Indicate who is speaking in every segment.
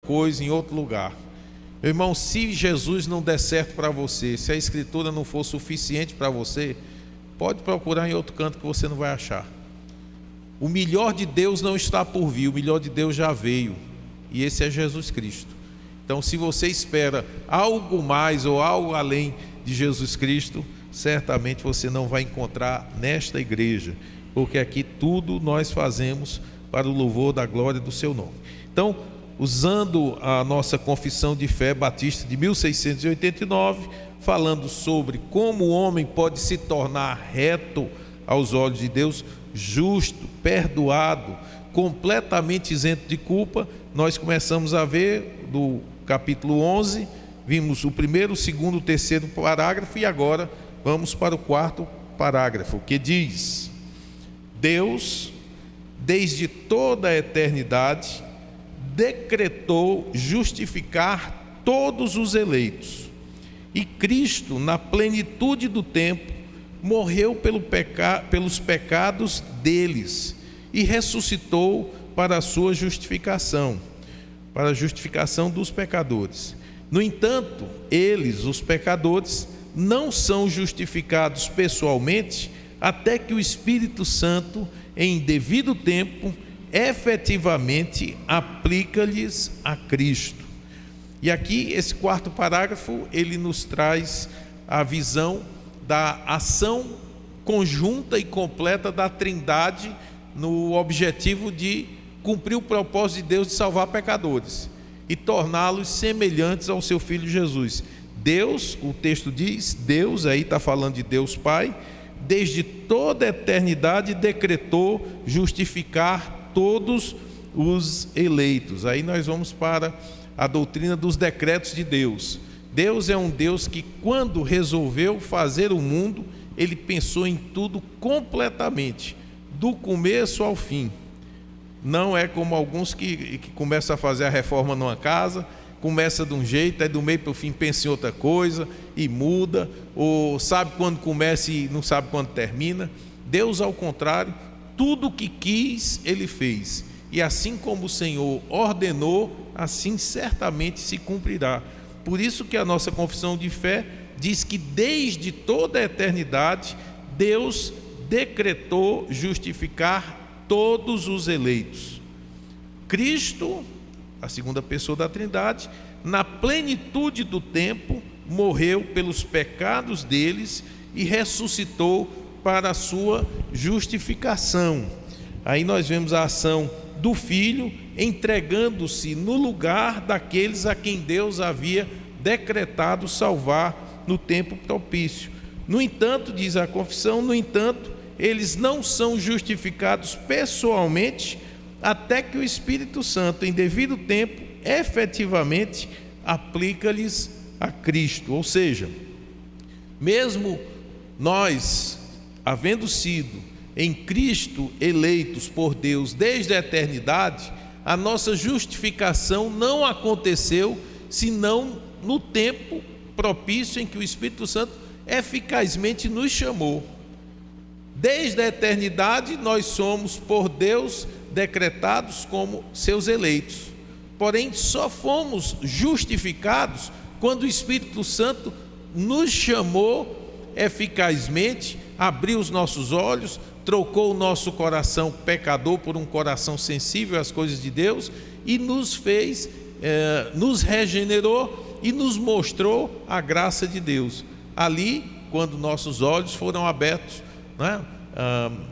Speaker 1: coisa em outro lugar. Meu irmão, se Jesus não der certo para você, se a Escritura não for suficiente para você, pode procurar em outro canto que você não vai achar. O melhor de Deus não está por vir, o melhor de Deus já veio, e esse é Jesus Cristo. Então, se você espera algo mais ou algo além de Jesus Cristo, certamente você não vai encontrar nesta igreja, porque aqui tudo nós fazemos para o louvor da glória do seu nome. Então, usando a nossa confissão de fé batista de 1689, falando sobre como o homem pode se tornar reto aos olhos de Deus, justo, perdoado, completamente isento de culpa, nós começamos a ver do capítulo 11, vimos o primeiro, o segundo, o terceiro parágrafo, e agora vamos para o quarto parágrafo, que diz: Deus, desde toda a eternidade, decretou justificar todos os eleitos, e Cristo, na plenitude do tempo, morreu pelos pecados deles e ressuscitou para a sua justificação, para a justificação dos pecadores. No entanto, eles, os pecadores, não são justificados pessoalmente até que o Espírito Santo, em devido tempo, efetivamente aplica-lhes a Cristo. E aqui, esse quarto parágrafo, ele nos traz a visão da ação conjunta e completa da Trindade no objetivo de cumprir o propósito de Deus de salvar pecadores e torná-los semelhantes ao seu Filho Jesus. Deus, o texto diz, Deus, aí está falando de Deus Pai, desde toda a eternidade decretou justificar todos os eleitos. Aí nós vamos para a doutrina dos decretos de Deus. Deus é um Deus que, quando resolveu fazer o mundo, Ele pensou em tudo completamente, do começo ao fim. Não é como alguns que começam a fazer a reforma numa casa, começa de um jeito, aí do meio para o fim pensa em outra coisa e muda, ou sabe quando começa e não sabe quando termina. Deus, ao contrário, tudo o que quis, Ele fez. E assim como o Senhor ordenou, assim certamente se cumprirá. Por isso que a nossa confissão de fé diz que desde toda a eternidade, Deus decretou justificar todos os eleitos. Cristo, a segunda pessoa da Trindade, na plenitude do tempo, morreu pelos pecados deles e ressuscitou para a sua justificação. Aí nós vemos a ação do Filho entregando-se no lugar daqueles a quem Deus havia decretado salvar no tempo propício. No entanto, diz a confissão, no entanto, eles não são justificados pessoalmente até que o Espírito Santo, em devido tempo, efetivamente aplica-lhes a Cristo. Ou seja, mesmo nós, havendo sido em Cristo eleitos por Deus desde a eternidade, a nossa justificação não aconteceu senão no tempo propício em que o Espírito Santo eficazmente nos chamou. Desde a eternidade nós somos por Deus decretados como seus eleitos, porém só fomos justificados quando o Espírito Santo nos chamou eficazmente, abriu os nossos olhos, trocou o nosso coração pecador por um coração sensível às coisas de Deus e nos fez, nos regenerou e nos mostrou a graça de Deus. Ali, quando nossos olhos foram abertos, né,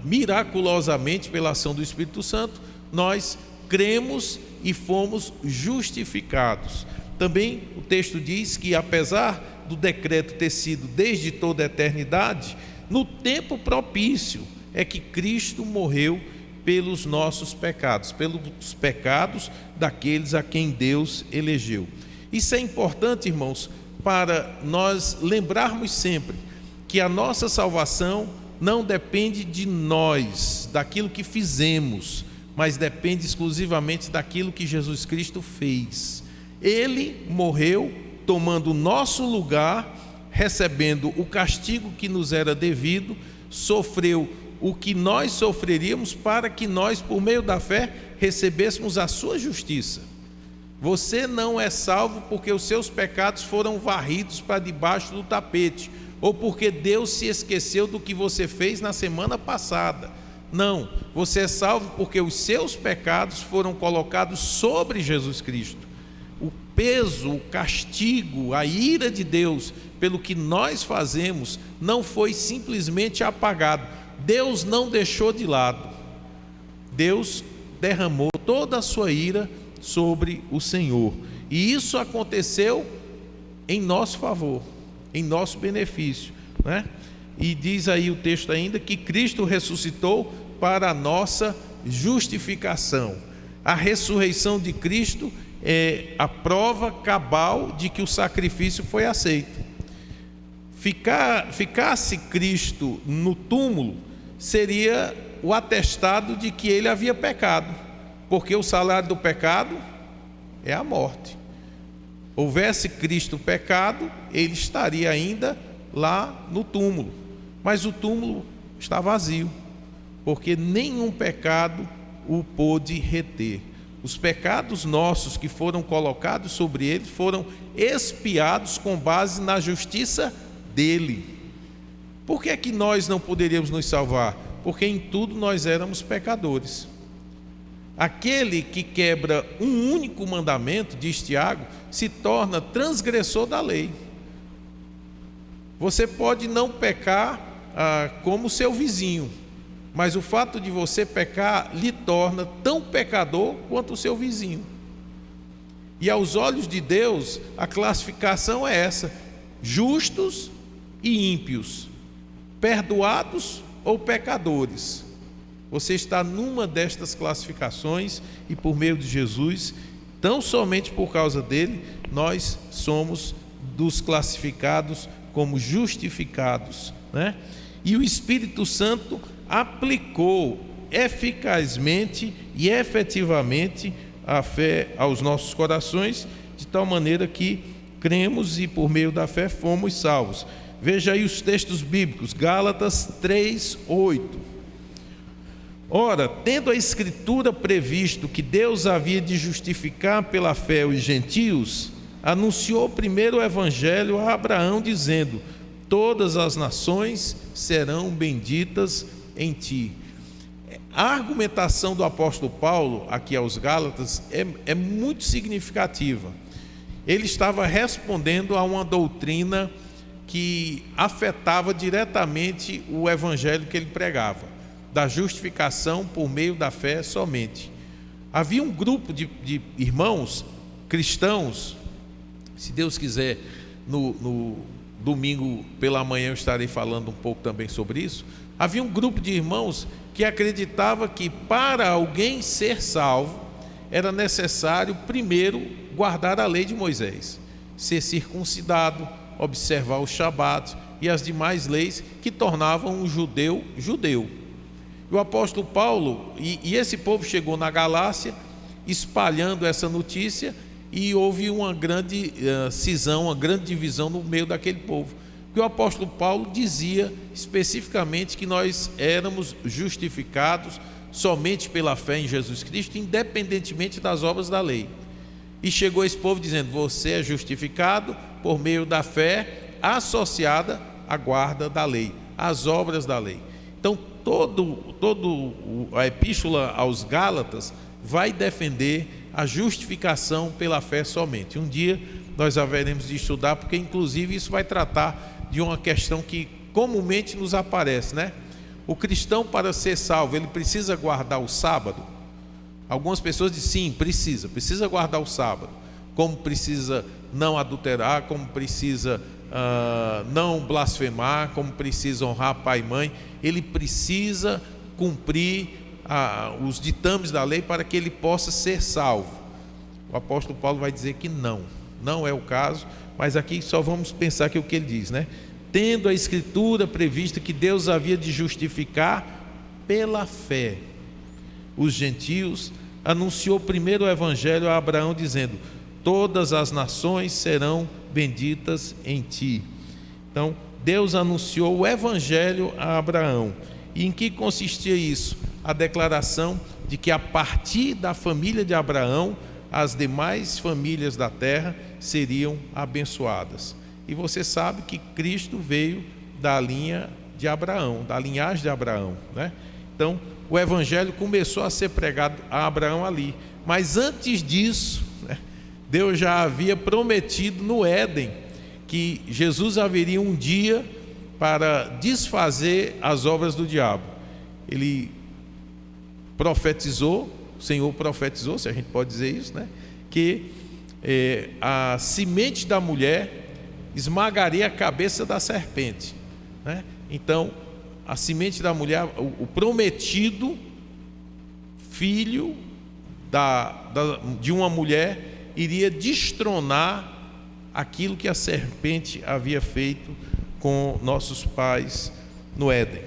Speaker 1: miraculosamente pela ação do Espírito Santo, nós cremos e fomos justificados. Também o texto diz que, apesar do decreto ter sido desde toda a eternidade, no tempo propício é que Cristo morreu pelos nossos pecados, pelos pecados daqueles a quem Deus elegeu. Isso é importante, irmãos, para nós lembrarmos sempre que a nossa salvação não depende de nós, daquilo que fizemos, mas depende exclusivamente daquilo que Jesus Cristo fez. Ele morreu tomando o nosso lugar, recebendo o castigo que nos era devido, sofreu o que nós sofreríamos para que nós, por meio da fé, recebêssemos a sua justiça. Você não é salvo porque os seus pecados foram varridos para debaixo do tapete, ou porque Deus se esqueceu do que você fez na semana passada. Não, você é salvo porque os seus pecados foram colocados sobre Jesus Cristo. O peso, o castigo, a ira de Deus pelo que nós fazemos não foi simplesmente apagado. Deus não deixou de lado. Deus derramou toda a sua ira sobre o Senhor. E isso aconteceu em nosso favor, em nosso benefício, né? E diz aí o texto ainda que Cristo ressuscitou para a nossa justificação. A ressurreição de Cristo é a prova cabal de que o sacrifício foi aceito. Ficasse Cristo no túmulo seria o atestado de que ele havia pecado, porque o salário do pecado é a morte. Houvesse Cristo pecado, ele estaria ainda lá no túmulo, mas o túmulo está vazio, porque nenhum pecado o pôde reter. Os pecados nossos que foram colocados sobre ele foram expiados com base na justiça dele. Por que é que nós não poderíamos nos salvar? Porque em tudo nós éramos pecadores. Aquele que quebra um único mandamento, diz Tiago, se torna transgressor da lei. Você pode não pecar como seu vizinho, mas o fato de você pecar lhe torna tão pecador quanto o seu vizinho. E aos olhos de Deus, a classificação é essa: justos e ímpios, perdoados ou pecadores. Você está numa destas classificações e por meio de Jesus, tão somente por causa dele, nós somos dos classificados como justificados, né? E o Espírito Santo aplicou eficazmente e efetivamente a fé aos nossos corações, de tal maneira que cremos e por meio da fé fomos salvos. Veja aí os textos bíblicos, Gálatas 3:8. Ora, tendo a Escritura previsto que Deus havia de justificar pela fé os gentios, anunciou primeiro o Evangelho a Abraão, dizendo: todas as nações serão benditas em ti. A argumentação do apóstolo Paulo aqui aos Gálatas é muito significativa. Ele estava respondendo a uma doutrina que afetava diretamente o evangelho que ele pregava, da justificação por meio da fé somente. Havia um grupo de irmãos cristãos, se Deus quiser, no domingo pela manhã eu estarei falando um pouco também sobre isso. Havia um grupo de irmãos que acreditava que para alguém ser salvo era necessário primeiro guardar a lei de Moisés, ser circuncidado, observar o Shabat e as demais leis que tornavam um judeu judeu. E o apóstolo Paulo e esse povo chegou na Galácia espalhando essa notícia, e houve uma grande cisão, uma grande divisão no meio daquele povo. Porque o apóstolo Paulo dizia especificamente que nós éramos justificados somente pela fé em Jesus Cristo, independentemente das obras da lei. E chegou esse povo dizendo: você é justificado por meio da fé associada à guarda da lei, às obras da lei. Então, a epístola aos Gálatas vai defender a justificação pela fé somente. Um dia nós haveremos de estudar, porque inclusive isso vai tratar de uma questão que comumente nos aparece, né? O cristão, para ser salvo, ele precisa guardar o sábado? Algumas pessoas dizem sim, precisa guardar o sábado, como precisa não adulterar, como precisa não blasfemar, como precisa honrar pai e mãe. Ele precisa cumprir os ditames da lei para que ele possa ser salvo. O apóstolo Paulo vai dizer que não é o caso, mas aqui só vamos pensar que o que ele diz, né? Tendo a Escritura prevista que Deus havia de justificar pela fé os gentios, anunciou primeiro o Evangelho a Abraão, dizendo: todas as nações serão benditas em ti. Então, Deus anunciou o Evangelho a Abraão. E em que consistia isso? A declaração de que a partir da família de Abraão as demais famílias da terra seriam abençoadas. E você sabe que Cristo veio da linha de Abraão, da linhagem de Abraão, né? Então, o evangelho começou a ser pregado a Abraão ali. Mas antes disso, né, Deus já havia prometido no Éden que Jesus haveria um dia para desfazer as obras do diabo. Ele profetizou, o Senhor profetizou, se a gente pode dizer isso, né, que a semente da mulher esmagaria a cabeça da serpente, né? Então, a semente da mulher, o prometido filho de uma mulher, iria destronar aquilo que a serpente havia feito com nossos pais no Éden.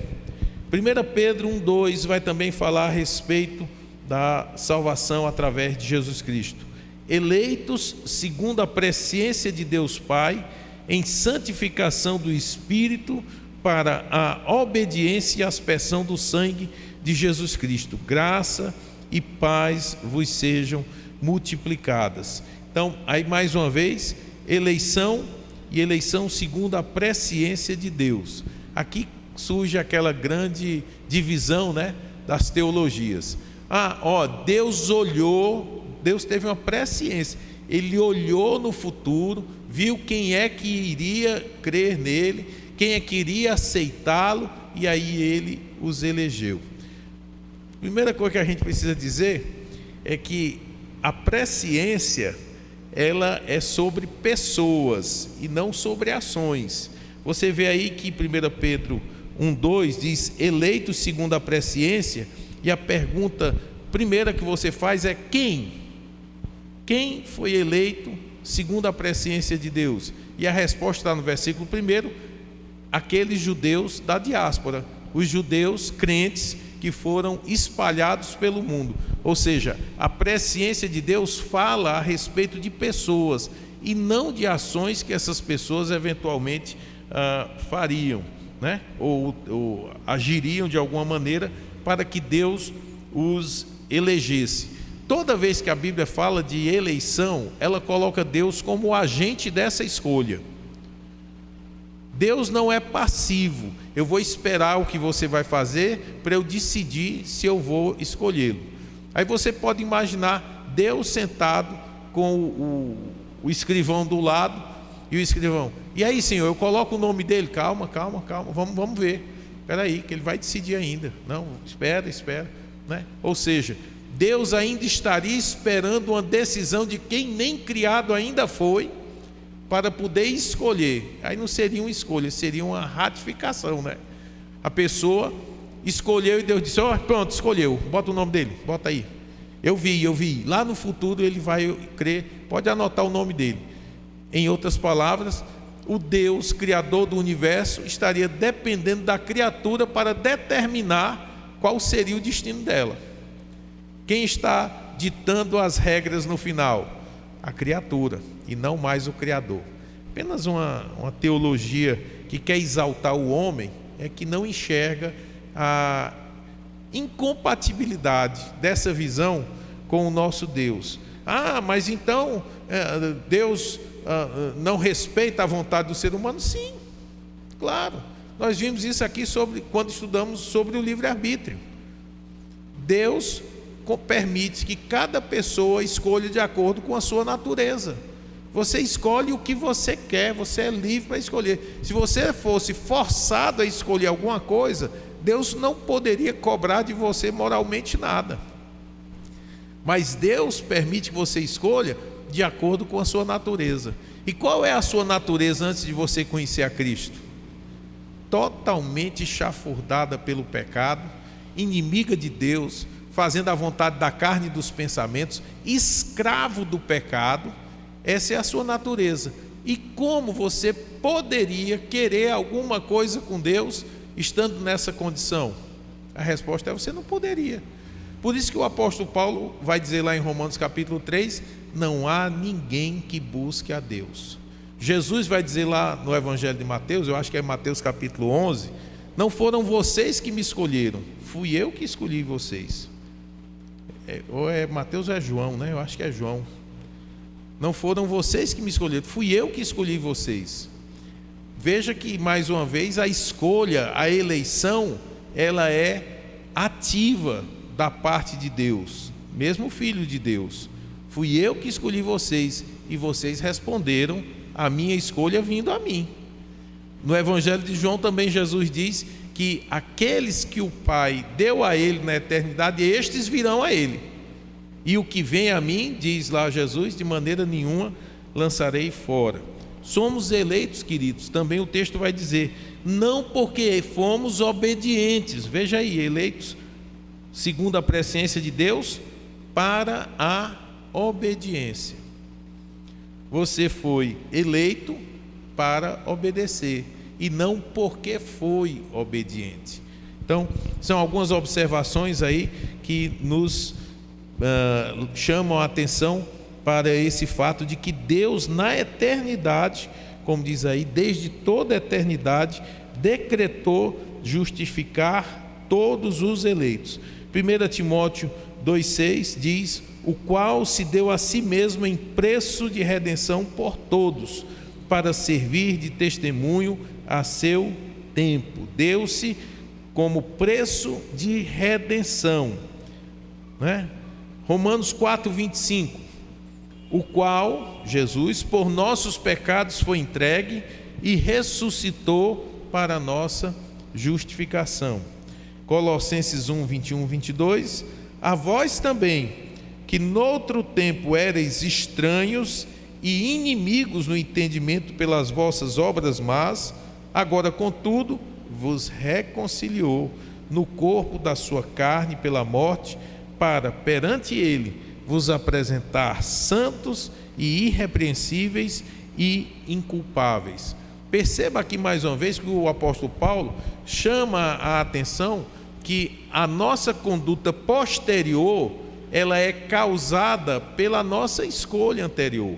Speaker 1: 1 Pedro 1:2 vai também falar a respeito da salvação através de Jesus Cristo. Eleitos segundo a presciência de Deus Pai, em santificação do Espírito, para a obediência e aspersão do sangue de Jesus Cristo. Graça e paz vos sejam multiplicadas. Então, aí mais uma vez, eleição e eleição segundo a presciência de Deus. Aqui surge aquela grande divisão, né, das teologias. Deus olhou, Deus teve uma presciência. Ele olhou no futuro, viu quem é que iria crer nele, quem é que iria aceitá-lo, e aí ele os elegeu. Primeira coisa que a gente precisa dizer é que a presciência, ela é sobre pessoas e não sobre ações. Você vê aí que 1 Pedro 1:2 diz eleitos segundo a presciência, e a pergunta primeira que você faz é quem? Quem foi eleito segundo a presciência de Deus? E a resposta está no versículo 1, aqueles judeus da diáspora, os judeus crentes que foram espalhados pelo mundo. Ou seja, a presciência de Deus fala a respeito de pessoas e não de ações que essas pessoas eventualmente fariam, né? ou agiriam de alguma maneira para que Deus os elegesse. Toda vez que a Bíblia fala de eleição, ela coloca Deus como o agente dessa escolha. Deus não é passivo. Eu vou esperar o que você vai fazer para eu decidir se eu vou escolhê-lo. Aí você pode imaginar Deus sentado com o escrivão do lado, e o escrivão: e aí, Senhor, eu coloco o nome dele? Calma, vamos ver. Espera aí, que ele vai decidir ainda. Não, espera, né? Ou seja, Deus ainda estaria esperando uma decisão de quem nem criado ainda foi, para poder escolher. Aí não seria uma escolha, seria uma ratificação, né? A pessoa escolheu e Deus disse: pronto, escolheu, bota o nome dele, bota aí. Eu vi, lá no futuro ele vai crer, pode anotar o nome dele. Em outras palavras, o Deus criador do universo estaria dependendo da criatura para determinar qual seria o destino dela. Quem está ditando as regras no final? A criatura, e não mais o Criador. Apenas uma teologia que quer exaltar o homem é que não enxerga a incompatibilidade dessa visão com o nosso Deus. Mas então Deus não respeita a vontade do ser humano? Sim, claro. Nós vimos isso aqui quando estudamos sobre o livre-arbítrio. Deus permite que cada pessoa escolha de acordo com a sua natureza. Você escolhe o que você quer, você é livre para escolher. Se você fosse forçado a escolher alguma coisa, Deus não poderia cobrar de você moralmente nada. Mas Deus permite que você escolha de acordo com a sua natureza. E qual é a sua natureza antes de você conhecer a Cristo? Totalmente chafurdada pelo pecado, inimiga de Deus, fazendo a vontade da carne e dos pensamentos, escravo do pecado. Essa é a sua natureza. E como você poderia querer alguma coisa com Deus estando nessa condição? A resposta é: você não poderia. Por isso que o apóstolo Paulo vai dizer lá em Romanos capítulo 3, não há ninguém que busque a Deus. Jesus vai dizer lá no Evangelho de Mateus, eu acho que é Mateus capítulo 11, não foram vocês que me escolheram, fui eu que escolhi vocês. Ou é Mateus ou é João, né? Eu acho que é João. Não foram vocês que me escolheram, fui eu que escolhi vocês. Veja que, mais uma vez, a escolha, a eleição, ela é ativa da parte de Deus, mesmo Filho de Deus. Fui eu que escolhi vocês e vocês responderam a minha escolha vindo a mim. No Evangelho de João também Jesus diz que aqueles que o Pai deu a ele na eternidade, estes virão a ele. E o que vem a mim, diz lá Jesus, de maneira nenhuma lançarei fora. Somos eleitos, queridos, também o texto vai dizer, não porque fomos obedientes, veja aí, eleitos segundo a presciência de Deus, para a obediência. Você foi eleito para obedecer, e não porque foi obediente. Então, são algumas observações aí que nos chamam a atenção para esse fato de que Deus, na eternidade, como diz aí, desde toda a eternidade, decretou justificar todos os eleitos. 1 Timóteo 2,6 diz, o qual se deu a si mesmo em preço de redenção por todos, para servir de testemunho a seu tempo. Deu-se como preço de redenção, né? Romanos 4,25, o qual, Jesus, por nossos pecados foi entregue e ressuscitou para a nossa justificação. Colossenses 1, 21, 22, a vós também, que noutro tempo éreis estranhos e inimigos no entendimento pelas vossas obras más, agora, contudo, vos reconciliou no corpo da sua carne pela morte, para, perante ele, vos apresentar santos e irrepreensíveis e inculpáveis. Perceba aqui mais uma vez que o apóstolo Paulo chama a atenção que a nossa conduta posterior, ela é causada pela nossa escolha anterior.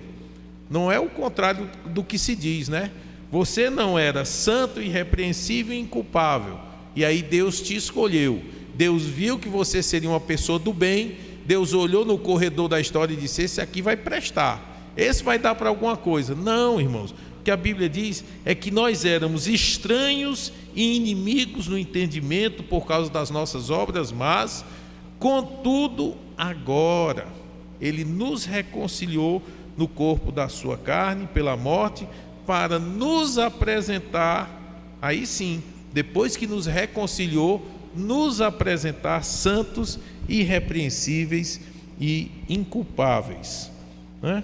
Speaker 1: Não é o contrário do que se diz, né? Você não era santo, irrepreensível e inculpável, e aí Deus te escolheu. Deus viu que você seria uma pessoa do bem, Deus olhou no corredor da história e disse, esse aqui vai prestar, esse vai dar para alguma coisa. Não, irmãos, o que a Bíblia diz é que nós éramos estranhos e inimigos no entendimento por causa das nossas obras, mas, contudo, agora, Ele nos reconciliou no corpo da sua carne pela morte, para nos apresentar, aí sim, depois que nos reconciliou, nos apresentar santos, irrepreensíveis e inculpáveis, né?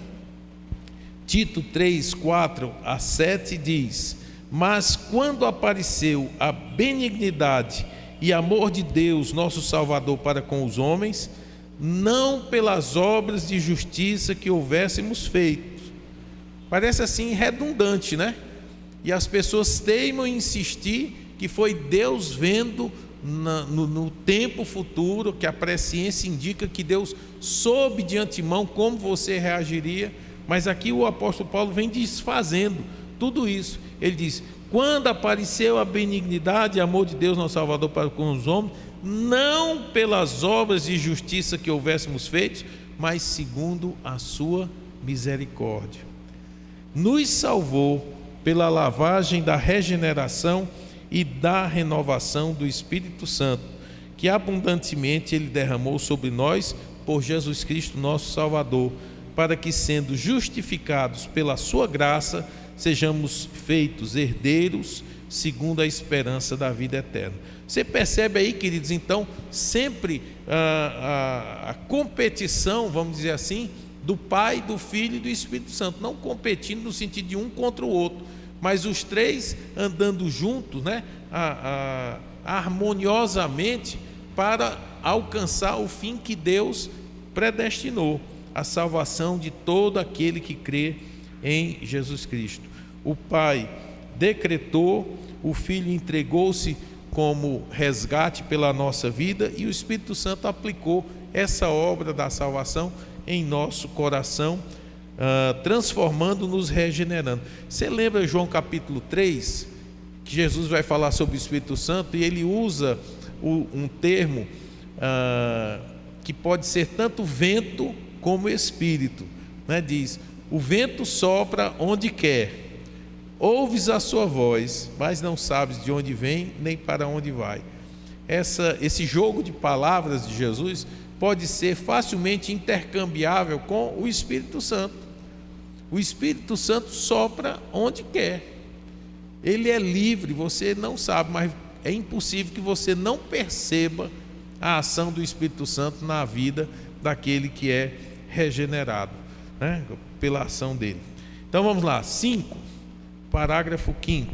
Speaker 1: Tito 3, 4 a 7 diz, mas quando apareceu a benignidade e amor de Deus, nosso Salvador, para com os homens, não pelas obras de justiça que houvéssemos feito. Parece assim redundante, né? E as pessoas teimam em insistir que foi Deus vendo no tempo futuro, que a presciência indica que Deus soube de antemão como você reagiria, mas aqui o apóstolo Paulo vem desfazendo tudo isso. Ele diz, quando apareceu a benignidade e amor de Deus, nosso Salvador, para com os homens, não pelas obras de justiça que houvéssemos feito, mas segundo a sua misericórdia. Nos salvou pela lavagem da regeneração e da renovação do Espírito Santo, que abundantemente Ele derramou sobre nós por Jesus Cristo, nosso Salvador, para que, sendo justificados pela sua graça, sejamos feitos herdeiros segundo a esperança da vida eterna. Você percebe aí, queridos, então, sempre a competição, vamos dizer assim, do Pai, do Filho e do Espírito Santo, não competindo no sentido de um contra o outro, mas os três andando juntos, né, harmoniosamente, para alcançar o fim que Deus predestinou, a salvação de todo aquele que crê em Jesus Cristo. O Pai decretou, o Filho entregou-se como resgate pela nossa vida, e o Espírito Santo aplicou essa obra da salvação em nosso coração, transformando-nos, regenerando. Você lembra João capítulo 3, que Jesus vai falar sobre o Espírito Santo, e ele usa um termo que pode ser tanto vento como espírito, né? Diz, O vento sopra onde quer, ouves a sua voz, mas não sabes de onde vem nem para onde vai. Esse jogo de palavras de Jesus pode ser facilmente intercambiável com o Espírito Santo. O Espírito Santo sopra onde quer. Ele é livre, você não sabe, mas é impossível que você não perceba a ação do Espírito Santo na vida daquele que é regenerado, né? Pela ação dele. Então vamos lá, 5, parágrafo 5º.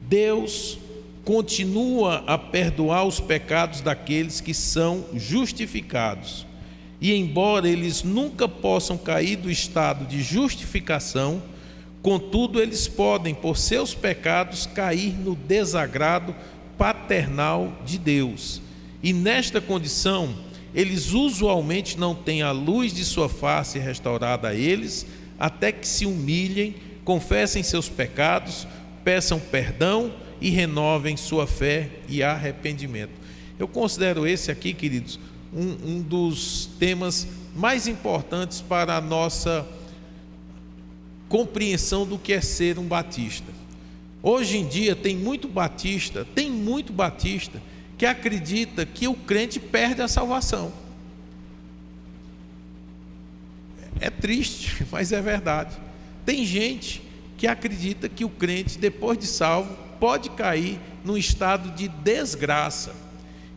Speaker 1: Deus continua a perdoar os pecados daqueles que são justificados, e embora eles nunca possam cair do estado de justificação, contudo eles podem, por seus pecados, cair no desagrado paternal de Deus, e nesta condição eles usualmente não têm a luz de sua face restaurada a eles, até que se humilhem, confessem seus pecados, peçam perdão e renovem sua fé e arrependimento. Eu considero esse aqui, queridos, um dos temas mais importantes para a nossa compreensão do que é ser um batista. Hoje em dia tem muito batista que acredita que o crente perde a salvação. É triste, mas é verdade. Tem gente que acredita que o crente, depois de salvo, pode cair num estado de desgraça.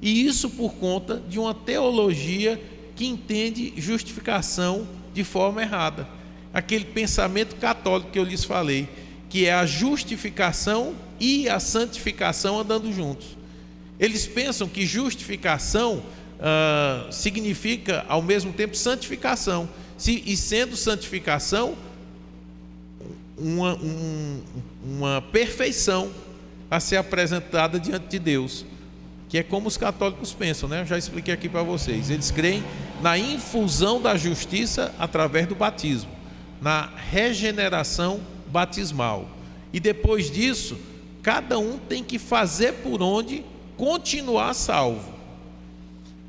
Speaker 1: E isso por conta de uma teologia que entende justificação de forma errada. Aquele pensamento católico que eu lhes falei, que é a justificação e a santificação andando juntos. Eles pensam que justificação significa ao mesmo tempo santificação, e sendo santificação uma perfeição a ser apresentada diante de Deus, que é como os católicos pensam, né? Eu já expliquei aqui para vocês. Eles creem na infusão da justiça através do batismo, na regeneração batismal, e depois disso cada um tem que fazer por onde continuar salvo.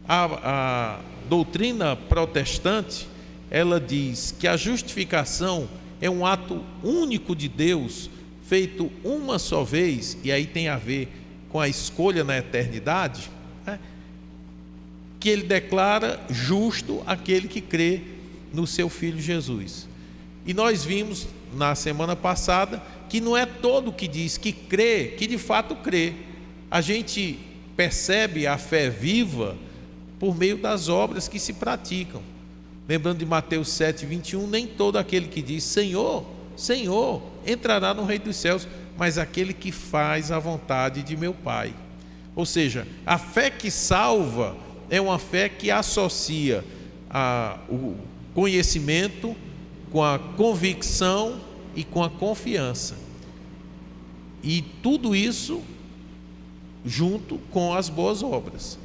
Speaker 1: A doutrina protestante, ela diz que a justificação é um ato único de Deus, feito uma só vez, e aí tem a ver com a escolha na eternidade, né? Que ele declara justo aquele que crê no seu Filho Jesus. E nós vimos na semana passada que não é todo que diz que crê, que de fato crê. A gente percebe a fé viva por meio das obras que se praticam. Lembrando de Mateus 7:21, nem todo aquele que diz Senhor, Senhor, entrará no reino dos céus, mas aquele que faz a vontade de meu Pai. Ou seja, a fé que salva é uma fé que associa o conhecimento com a convicção e com a confiança. E tudo isso junto com as boas obras.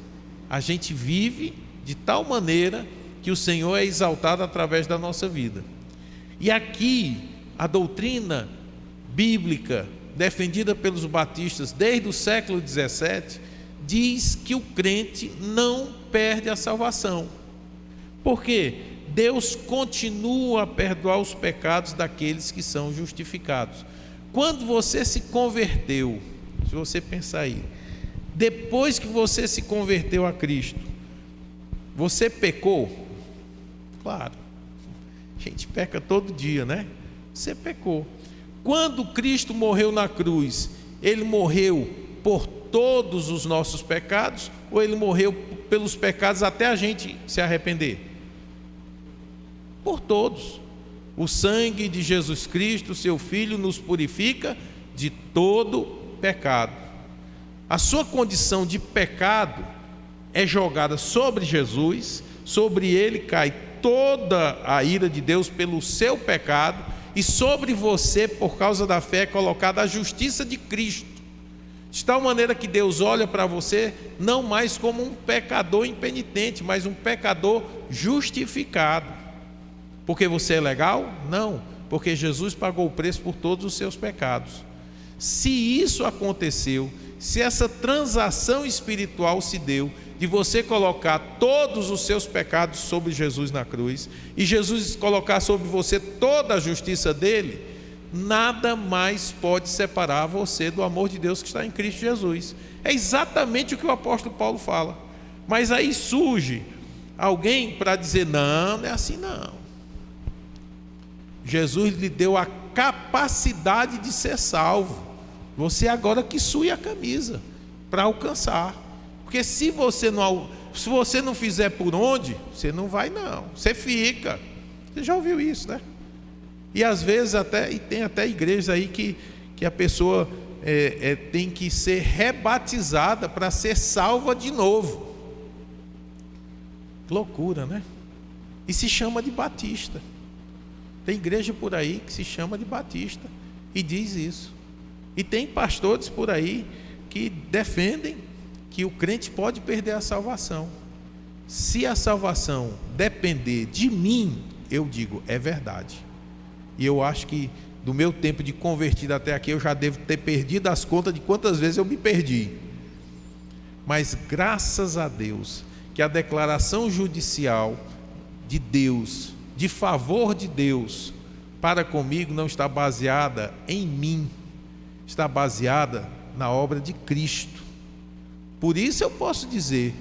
Speaker 1: A gente vive de tal maneira que o Senhor é exaltado através da nossa vida. E aqui a doutrina bíblica defendida pelos batistas desde o século 17 diz que o crente não perde a salvação. Por quê? Deus continua a perdoar os pecados daqueles que são justificados. Quando você se converteu, se você pensar aí, depois que você se converteu a Cristo, você pecou? Claro, a gente peca todo dia, né? Você pecou. Quando Cristo morreu na cruz, Ele morreu por todos os nossos pecados, ou Ele morreu pelos pecados até a gente se arrepender? Por todos. O sangue de Jesus Cristo, seu Filho, nos purifica de todo pecado. A sua condição de pecado é jogada sobre Jesus, sobre ele cai toda a ira de Deus pelo seu pecado, e sobre você, por causa da fé, é colocada a justiça de Cristo, de tal maneira que Deus olha para você não mais como um pecador impenitente, mas um pecador justificado. Porque você é legal? Não, porque Jesus pagou o preço por todos os seus pecados. Se isso aconteceu, se essa transação espiritual se deu, de você colocar todos os seus pecados sobre Jesus na cruz, e Jesus colocar sobre você toda a justiça dele, nada mais pode separar você do amor de Deus que está em Cristo Jesus. É exatamente o que o apóstolo Paulo fala. Mas aí surge alguém para dizer: não, não é assim não. Jesus lhe deu a capacidade de ser salvo. Você agora que sue a camisa para alcançar. Porque se você não fizer por onde, você não vai não. Você fica. Você já ouviu isso, né? E às vezes tem até igrejas aí que a pessoa tem que ser rebatizada para ser salva de novo. Que loucura, né? E se chama de batista. Tem igreja por aí que se chama de batista e diz isso. E tem pastores por aí que defendem que o crente pode perder a salvação. Se a salvação depender de mim, eu digo, é verdade. E eu acho que do meu tempo de convertido até aqui, eu já devo ter perdido as contas de quantas vezes eu me perdi. Mas graças a Deus, que a declaração judicial de Deus, de favor de Deus para comigo, não está baseada em mim, está baseada na obra de Cristo. Por isso eu posso dizer: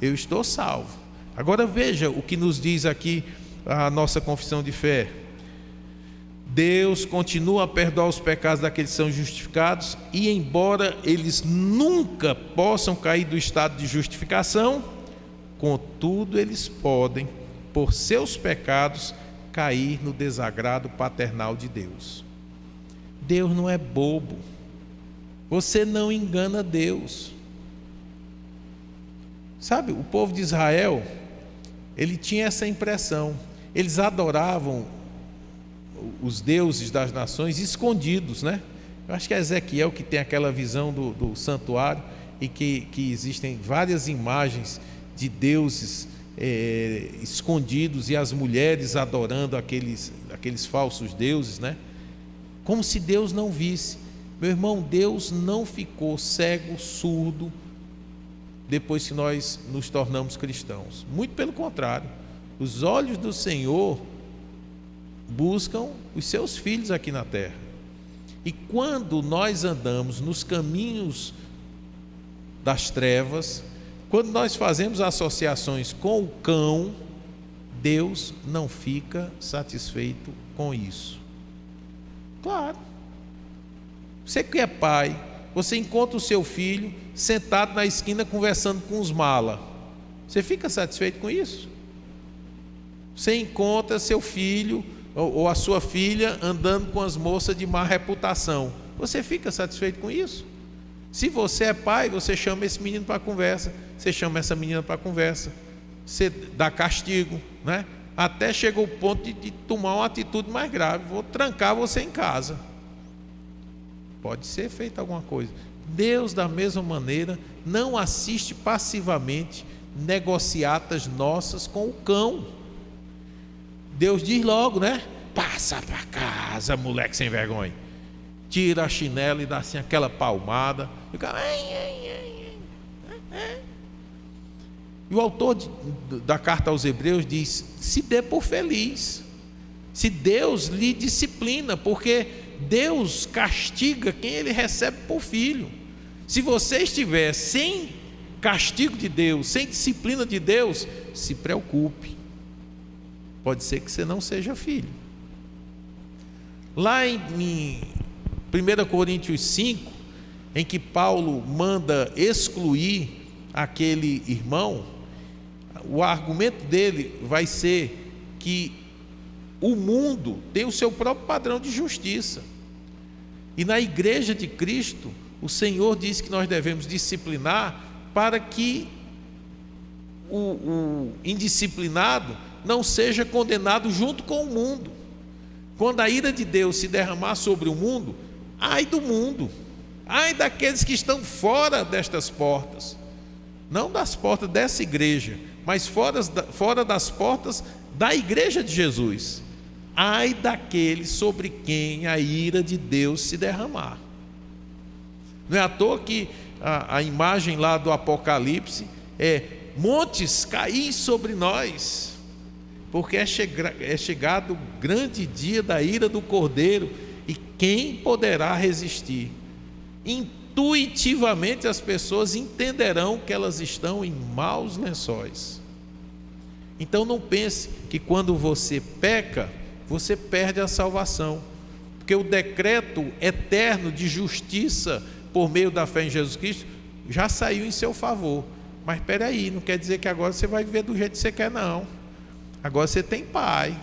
Speaker 1: eu estou salvo. Agora veja o que nos diz aqui a nossa confissão de fé. Deus continua a perdoar os pecados daqueles que são justificados, e embora eles nunca possam cair do estado de justificação, contudo eles podem, por seus pecados, cair no desagrado paternal de Deus. Deus não é bobo. Você não engana Deus. Sabe, o povo de Israel, ele tinha essa impressão. Eles adoravam os deuses das nações escondidos, né? Eu acho que é Ezequiel que tem aquela visão do santuário, e que existem várias imagens de deuses escondidos, e as mulheres adorando aqueles falsos deuses, né? Como se Deus não visse. Meu irmão, Deus não ficou cego, surdo, depois que nós nos tornamos cristãos. Muito pelo contrário, os olhos do Senhor buscam os seus filhos aqui na terra. E quando nós andamos nos caminhos das trevas, quando nós fazemos associações com o cão, Deus não fica satisfeito com isso. Claro. Você que é pai, você encontra o seu filho sentado na esquina conversando com os malas. Você fica satisfeito com isso? Você encontra seu filho ou a sua filha andando com as moças de má reputação. Você fica satisfeito com isso? Se você é pai, você chama esse menino para conversa, você chama essa menina para conversa, você dá castigo, né? Até chega o ponto de tomar uma atitude mais grave: vou trancar você em casa. Pode ser feita alguma coisa. Deus, da mesma maneira, não assiste passivamente negociatas nossas com o cão. Deus diz logo, né? Passa para casa, moleque sem vergonha. Tira a chinela e dá assim aquela palmada. Fica... E o autor da carta aos Hebreus diz: se dê por feliz, se Deus lhe disciplina, porque Deus castiga quem Ele recebe por filho. Se você estiver sem castigo de Deus, sem disciplina de Deus, se preocupe. Pode ser que você não seja filho. Lá em 1 Coríntios 5, em que Paulo manda excluir aquele irmão, o argumento dele vai ser que o mundo tem o seu próprio padrão de justiça. E na igreja de Cristo, o Senhor diz que nós devemos disciplinar para que o indisciplinado não seja condenado junto com o mundo. Quando a ira de Deus se derramar sobre o mundo, ai do mundo, ai daqueles que estão fora destas portas, não das portas dessa igreja, mas fora das portas da igreja de Jesus. Ai daqueles sobre quem a ira de Deus se derramar. Não é à toa que a imagem lá do Apocalipse é montes, caí sobre nós, porque é chegado o grande dia da ira do Cordeiro, e quem poderá resistir? Intuitivamente as pessoas entenderão que elas estão em maus lençóis. Então não pense que quando você peca, você perde a salvação, porque o decreto eterno de justiça por meio da fé em Jesus Cristo já saiu em seu favor. Mas espera aí, não quer dizer que agora você vai viver do jeito que você quer, não. Agora você tem pai,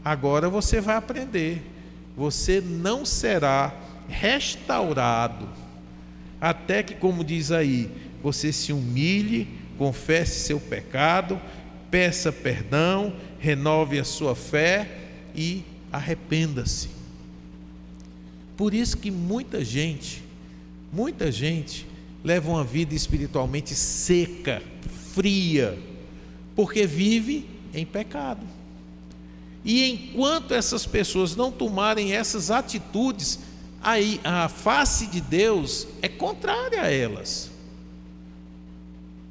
Speaker 1: agora você vai aprender. Você não será restaurado até que, como diz aí, você se humilhe, confesse seu pecado, peça perdão, renove a sua fé e arrependa-se. Por isso que muita gente leva uma vida espiritualmente seca, fria, porque vive em pecado. E enquanto essas pessoas não tomarem essas atitudes, aí a face de Deus é contrária a elas.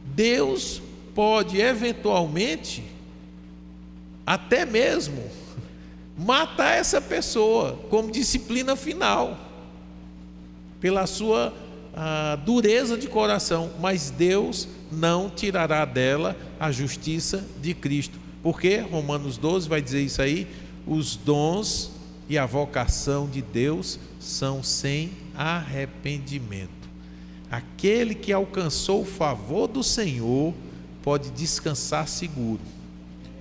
Speaker 1: Deus pode eventualmente até mesmo matar essa pessoa como disciplina final, pela sua dureza de coração, mas Deus não tirará dela a justiça de Cristo, porque Romanos 12 vai dizer isso aí: os dons e a vocação de Deus são sem arrependimento. Aquele que alcançou o favor do Senhor pode descansar seguro,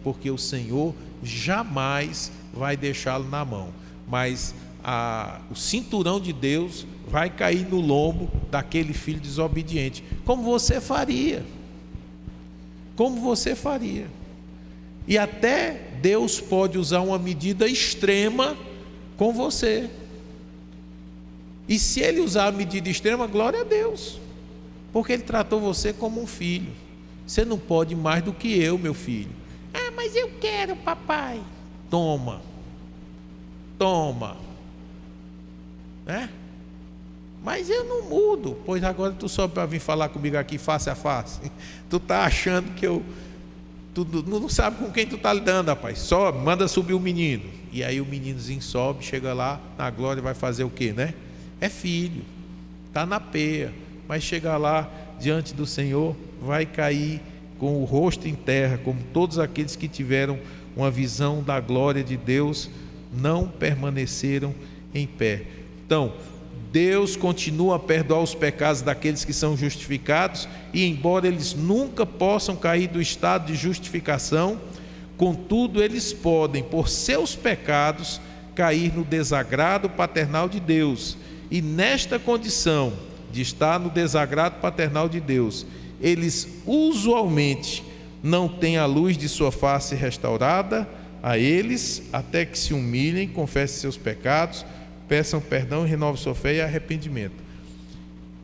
Speaker 1: porque o Senhor jamais vai deixá-lo na mão, mas o cinturão de Deus vai cair no lombo daquele filho desobediente, como você faria, e até Deus pode usar uma medida extrema com você, e se Ele usar a medida extrema, glória a Deus, porque Ele tratou você como um filho. Você não pode mais do que eu, meu filho. Mas eu quero, papai. Toma, né? Mas eu não mudo. Pois agora tu sobe para vir falar comigo aqui face a face. Tu está achando que tu não sabe com quem tu está lidando, rapaz. Sobe, manda subir o menino. E aí o meninozinho sobe, chega lá na glória e vai fazer o quê, né? É filho, está na peia, mas chega lá diante do Senhor, vai cair com o rosto em terra, como todos aqueles que tiveram uma visão da glória de Deus, não permaneceram em pé. Então, Deus continua a perdoar os pecados daqueles que são justificados, e embora eles nunca possam cair do estado de justificação, contudo eles podem, por seus pecados, cair no desagrado paternal de Deus, e nesta condição de estar no desagrado paternal de Deus, eles usualmente não têm a luz de sua face restaurada a eles, até que se humilhem, confessem seus pecados, peçam perdão e renovem sua fé e arrependimento.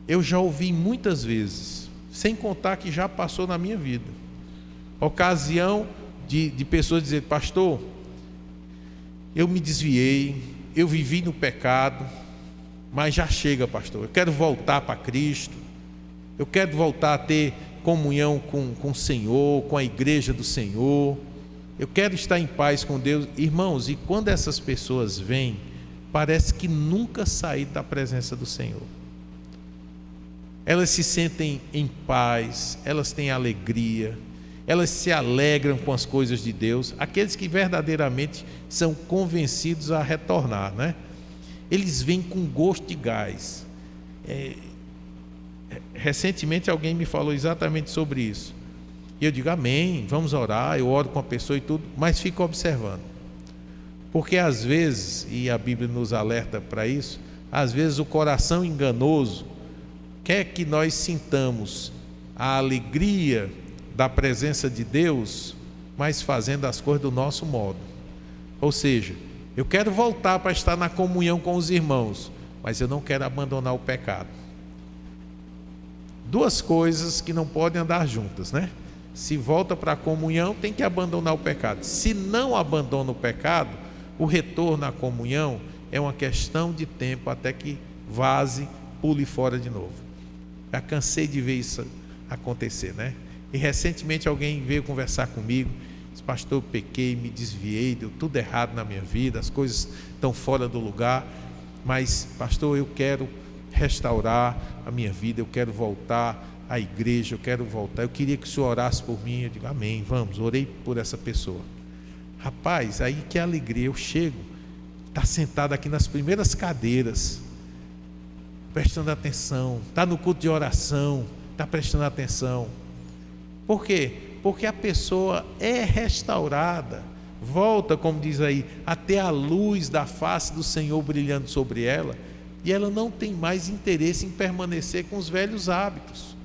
Speaker 1: Eu já ouvi muitas vezes, sem contar que já passou na minha vida, ocasião de pessoas dizer: pastor, eu me desviei, eu vivi no pecado, mas já chega, pastor, eu quero voltar para Cristo, eu quero voltar a ter comunhão com o Senhor, com a igreja do Senhor, eu quero estar em paz com Deus. Irmãos, e quando essas pessoas vêm, parece que nunca saíram da presença do Senhor. Elas se sentem em paz, elas têm alegria, elas se alegram com as coisas de Deus. Aqueles que verdadeiramente são convencidos a retornar, né? Eles vêm com gosto de gás. Recentemente alguém me falou exatamente sobre isso. E eu digo: amém, vamos orar, eu oro com a pessoa e tudo, mas fico observando. Porque às vezes, e a Bíblia nos alerta para isso, às vezes o coração enganoso quer que nós sintamos a alegria da presença de Deus, mas fazendo as coisas do nosso modo. Ou seja, eu quero voltar para estar na comunhão com os irmãos, mas eu não quero abandonar o pecado. Duas coisas que não podem andar juntas, né? Se volta para a comunhão, tem que abandonar o pecado. Se não abandona o pecado, o retorno à comunhão é uma questão de tempo até que vaze, pule fora de novo. Já cansei de ver isso acontecer, né? E recentemente alguém veio conversar comigo, disse: pastor, eu pequei, me desviei, deu tudo errado na minha vida, as coisas estão fora do lugar, mas pastor, eu quero restaurar a minha vida, eu quero voltar à igreja, eu quero voltar, eu queria que o senhor orasse por mim. Eu digo: amém, vamos. Orei por essa pessoa. Rapaz, aí que alegria, eu chego, está sentado aqui nas primeiras cadeiras, prestando atenção, está no culto de oração, está prestando atenção. Por quê? Porque a pessoa é restaurada, volta, como diz aí, até a luz da face do Senhor brilhando sobre ela, e ela não tem mais interesse em permanecer com os velhos hábitos,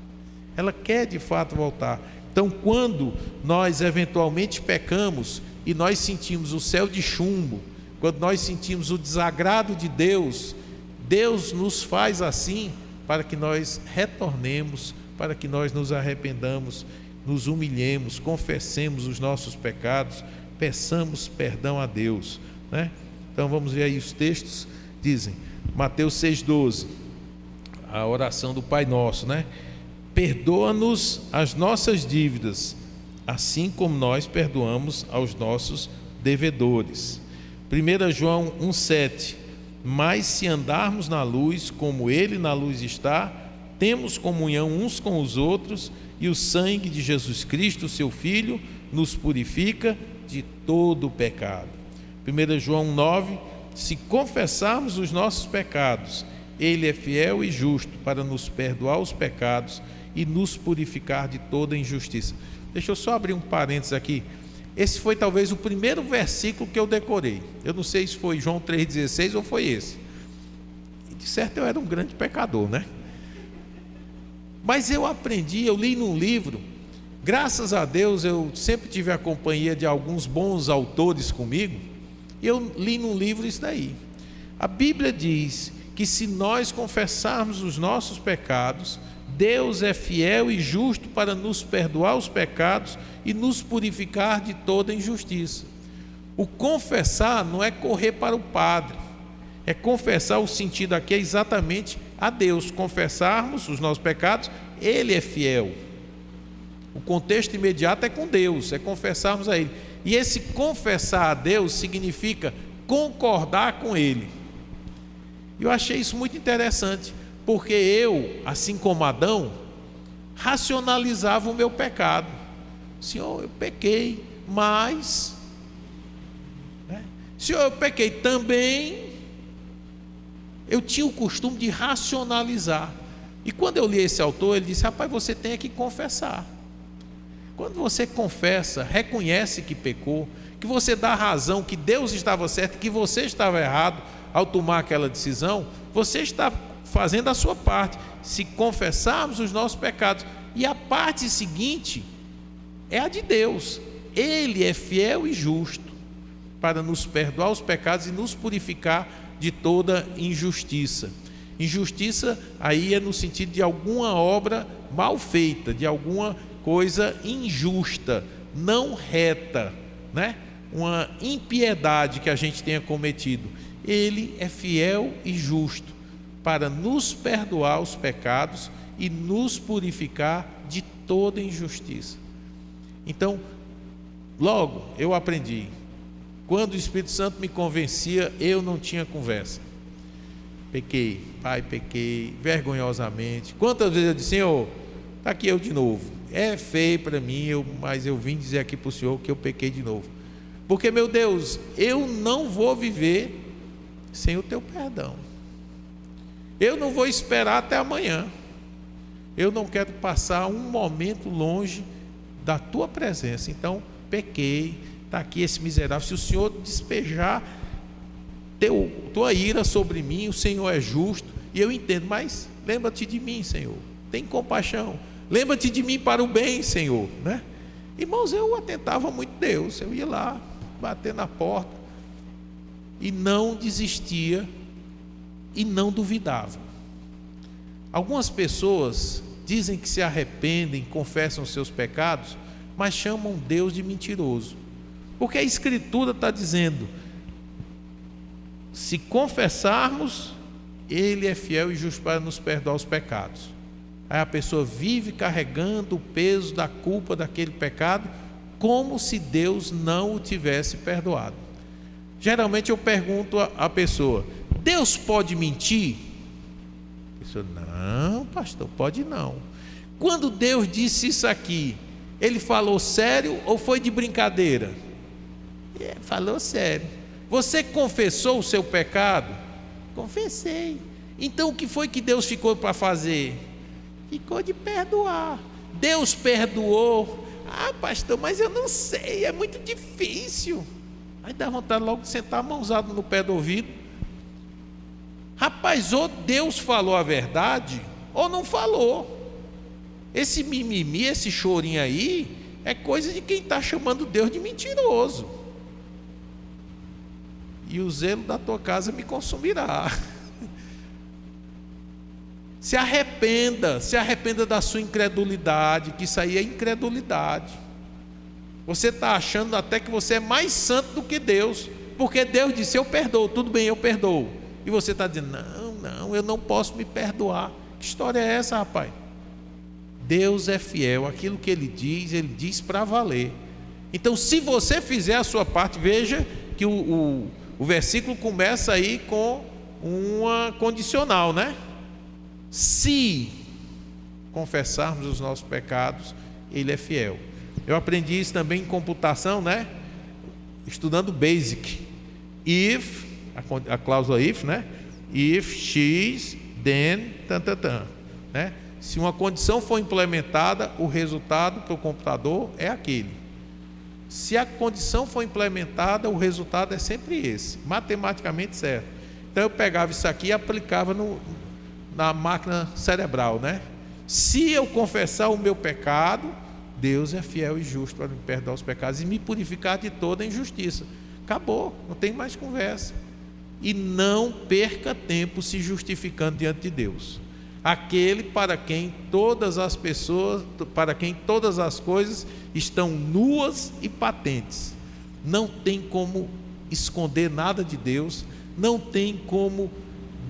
Speaker 1: ela quer de fato voltar. Então, quando nós eventualmente pecamos e nós sentimos o céu de chumbo, quando nós sentimos o desagrado de Deus, Deus nos faz assim para que nós retornemos, para que nós nos arrependamos, nos humilhemos, confessemos os nossos pecados, peçamos perdão a Deus, né? Então vamos ver aí os textos. Dizem, Mateus 6,12, a oração do Pai Nosso, né? Perdoa-nos as nossas dívidas, assim como nós perdoamos aos nossos devedores. 1 João 1,7, mas se andarmos na luz, como Ele na luz está, temos comunhão uns com os outros, e o sangue de Jesus Cristo, seu Filho, nos purifica de todo o pecado. 1 João 9, se confessarmos os nossos pecados, Ele é fiel e justo para nos perdoar os pecados e nos purificar de toda injustiça. Deixa eu só abrir um parênteses aqui. Esse foi talvez o primeiro versículo que eu decorei. Eu não sei se foi João 3,16 ou foi esse. E de certo eu era um grande pecador, né? Mas eu aprendi, eu li num livro. Graças a Deus eu sempre tive a companhia de alguns bons autores comigo. E eu li num livro isso daí. A Bíblia diz que se nós confessarmos os nossos pecados, Deus é fiel e justo para nos perdoar os pecados e nos purificar de toda injustiça. O confessar não é correr para o padre, é confessar. O sentido aqui é exatamente a Deus, confessarmos os nossos pecados, Ele é fiel. O contexto imediato é com Deus, é confessarmos a Ele. E esse confessar a Deus significa concordar com Ele. Eu achei isso muito interessante, porque eu, assim como Adão, racionalizava o meu pecado. Senhor, eu pequei, mas, né? Senhor, eu pequei também. Eu tinha o costume de racionalizar. E quando eu li esse autor, ele disse: rapaz, você tem que confessar. Quando você confessa, reconhece que pecou, que você dá razão, que Deus estava certo, que você estava errado ao tomar aquela decisão, você está fazendo a sua parte. Se confessarmos os nossos pecados, e a parte seguinte é a de Deus, Ele é fiel e justo para nos perdoar os pecados e nos purificar de toda injustiça. Injustiça aí é no sentido de alguma obra mal feita, de alguma coisa injusta, não reta, né? Uma impiedade que a gente tenha cometido. Ele é fiel e justo para nos perdoar os pecados e nos purificar de toda injustiça. Então, logo eu aprendi, quando o Espírito Santo me convencia, eu não tinha conversa. Pequei, pai, pequei vergonhosamente. Quantas vezes eu disse: Senhor, está aqui eu de novo. É feio para mim, mas eu vim dizer aqui para o Senhor que eu pequei de novo. Porque, meu Deus, eu não vou viver sem o teu perdão. Eu não vou esperar até amanhã. Eu não quero passar um momento longe da tua presença. Então, pequei, está aqui esse miserável. Se o Senhor despejar tua ira sobre mim, o Senhor é justo, e eu entendo, mas lembra-te de mim, Senhor. Tem compaixão. Lembra-te de mim para o bem, Senhor, né? Irmãos, eu atentava muito a Deus. Eu ia lá, bater na porta, e não desistia, e não duvidava. Algumas pessoas dizem que se arrependem, confessam os seus pecados, mas chamam Deus de mentiroso, porque a Escritura está dizendo: se confessarmos, Ele é fiel e justo para nos perdoar os pecados. Aí a pessoa vive carregando o peso da culpa daquele pecado, como se Deus não o tivesse perdoado. Geralmente eu pergunto à pessoa: Deus pode mentir? A pessoa: não, pastor, pode não. Quando Deus disse isso aqui, Ele falou sério ou foi de brincadeira? Falou sério. Você confessou o seu pecado? Confessei. Então o que foi que Deus ficou para fazer? Ficou de perdoar. Deus perdoou. Ah, pastor, mas eu não sei, é muito difícil. Aí dá vontade logo de sentar a mãozada no pé do ouvido. Rapaz, ou Deus falou a verdade, ou não falou. Esse mimimi, esse chorinho aí, é coisa de quem está chamando Deus de mentiroso. E o zelo da tua casa me consumirá. Se arrependa da sua incredulidade, que isso aí é incredulidade. Você está achando até que você é mais santo do que Deus, porque Deus disse: eu perdoo, tudo bem, eu perdoo. E você está dizendo: não, eu não posso me perdoar. Que história é essa, rapaz? Deus é fiel, aquilo que Ele diz para valer. Então, se você fizer a sua parte, veja que o versículo começa aí com uma condicional, né? Se confessarmos os nossos pecados, Ele é fiel. Eu aprendi isso também em computação, né? Estudando Basic. If, a cláusula if, né? If x, then, né? Se uma condição for implementada, o resultado para o computador é aquele. Se a condição for implementada, o resultado é sempre esse, matematicamente certo. Então eu pegava isso aqui e aplicava na máquina cerebral, né? Se eu confessar o meu pecado, Deus é fiel e justo para me perdoar os pecados e me purificar de toda injustiça. Acabou, não tem mais conversa. E não perca tempo se justificando diante de Deus. Aquele para quem todas as coisas estão nuas e patentes. Não tem como esconder nada de Deus, não tem como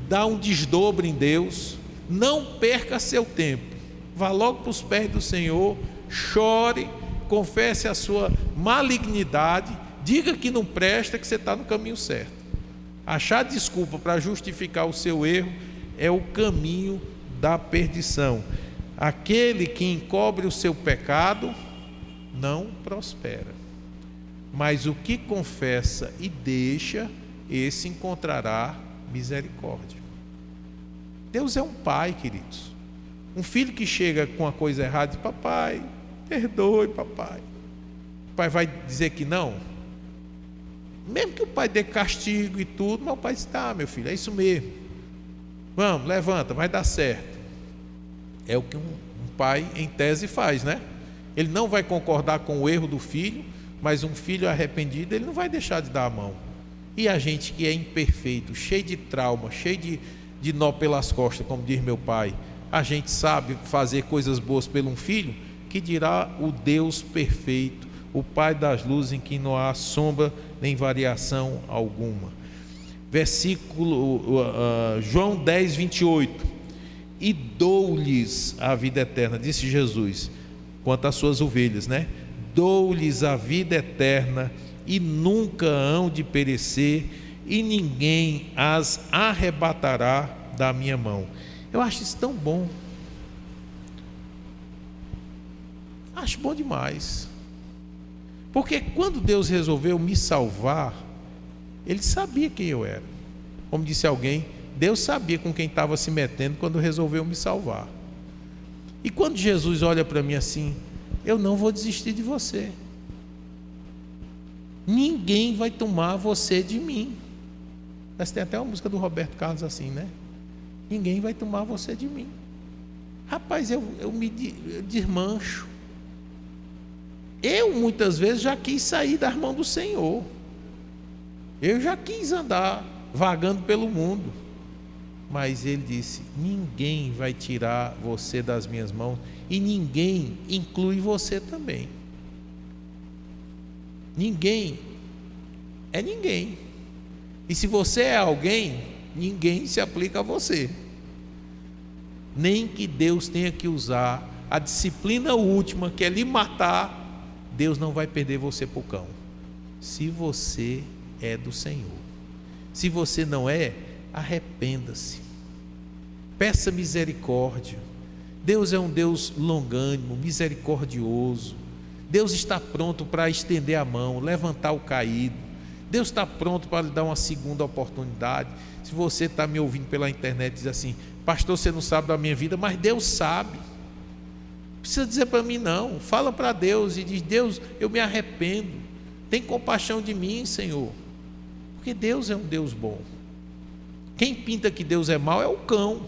Speaker 1: dar um desdobre em Deus. Não perca seu tempo, vá logo para os pés do Senhor, chore, confesse a sua malignidade, diga que não presta, que você está no caminho certo. Achar desculpa para justificar o seu erro é o caminho da perdição. Aquele que encobre o seu pecado não prospera, mas o que confessa e deixa, esse encontrará misericórdia. Deus é um pai, queridos. Um filho que chega com a coisa errada e diz: papai, perdoe, papai. O pai vai dizer que não? Mesmo que o pai dê castigo e tudo, mas o pai diz: tá, meu filho, é isso mesmo. Vamos, levanta, vai dar certo. É o que um pai, em tese, faz, né? Ele não vai concordar com o erro do filho, mas um filho arrependido, ele não vai deixar de dar a mão. E a gente que é imperfeito, cheio de trauma, cheio de nó pelas costas, como diz meu pai, a gente sabe fazer coisas boas pelo um filho, que dirá o Deus perfeito, o Pai das luzes, em que não há sombra nem variação alguma. João 10, 28. E dou-lhes a vida eterna, disse Jesus, quanto às suas ovelhas, né? Dou-lhes a vida eterna e nunca hão de perecer, e ninguém as arrebatará da minha mão. Eu acho isso tão bom. Acho bom demais. Porque quando Deus resolveu me salvar, Ele sabia quem eu era. Como disse alguém, Deus sabia com quem estava se metendo quando resolveu me salvar. E quando Jesus olha para mim assim: eu não vou desistir de você. Ninguém vai tomar você de mim. Mas tem até uma música do Roberto Carlos assim, né? Ninguém vai tomar você de mim. Rapaz, eu me desmancho. Eu muitas vezes já quis sair das mãos do Senhor. Eu já quis andar vagando pelo mundo. Mas Ele disse: ninguém vai tirar você das minhas mãos. E ninguém inclui você também. Ninguém é ninguém. E se você é alguém, ninguém se aplica a você. nem que Deus tenha que usar a disciplina última, que é lhe matar, Deus não vai perder você para o cão, se você é do Senhor. Se você não é, arrependa-se, peça misericórdia. Deus é um Deus longânimo, misericordioso. Deus está pronto para estender a mão, levantar o caído. Deus está pronto para lhe dar uma segunda oportunidade. Se você está me ouvindo pela internet e diz assim: pastor, você não sabe da minha vida, mas Deus sabe. Não precisa dizer para mim não, fala para Deus e diz: Deus, eu me arrependo, tem compaixão de mim, Senhor, porque Deus é um Deus bom. Quem pinta que Deus é mau é o cão,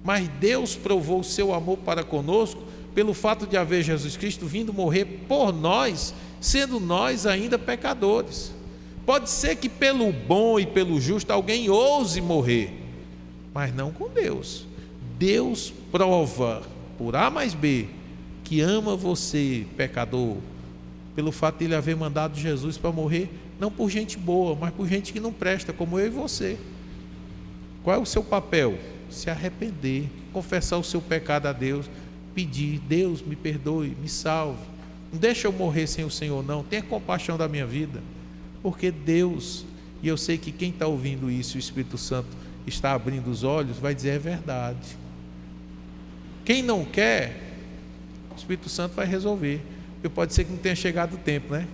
Speaker 1: mas Deus provou o seu amor para conosco pelo fato de haver Jesus Cristo vindo morrer por nós, sendo nós ainda pecadores. Pode ser que pelo bom e pelo justo alguém ouse morrer, mas não com Deus. Deus prova por A mais B que ama você, pecador, pelo fato de Ele haver mandado Jesus para morrer, não por gente boa, mas por gente que não presta, como eu e você. Qual é o seu papel? Se arrepender, confessar o seu pecado a Deus, pedir: Deus, me perdoe, me salve, não deixa eu morrer sem o Senhor não, tenha compaixão da minha vida, porque Deus, e eu sei que quem está ouvindo isso, o Espírito Santo está abrindo os olhos, vai dizer: é verdade. Quem não quer, o Espírito Santo vai resolver, porque pode ser que não tenha chegado o tempo, né?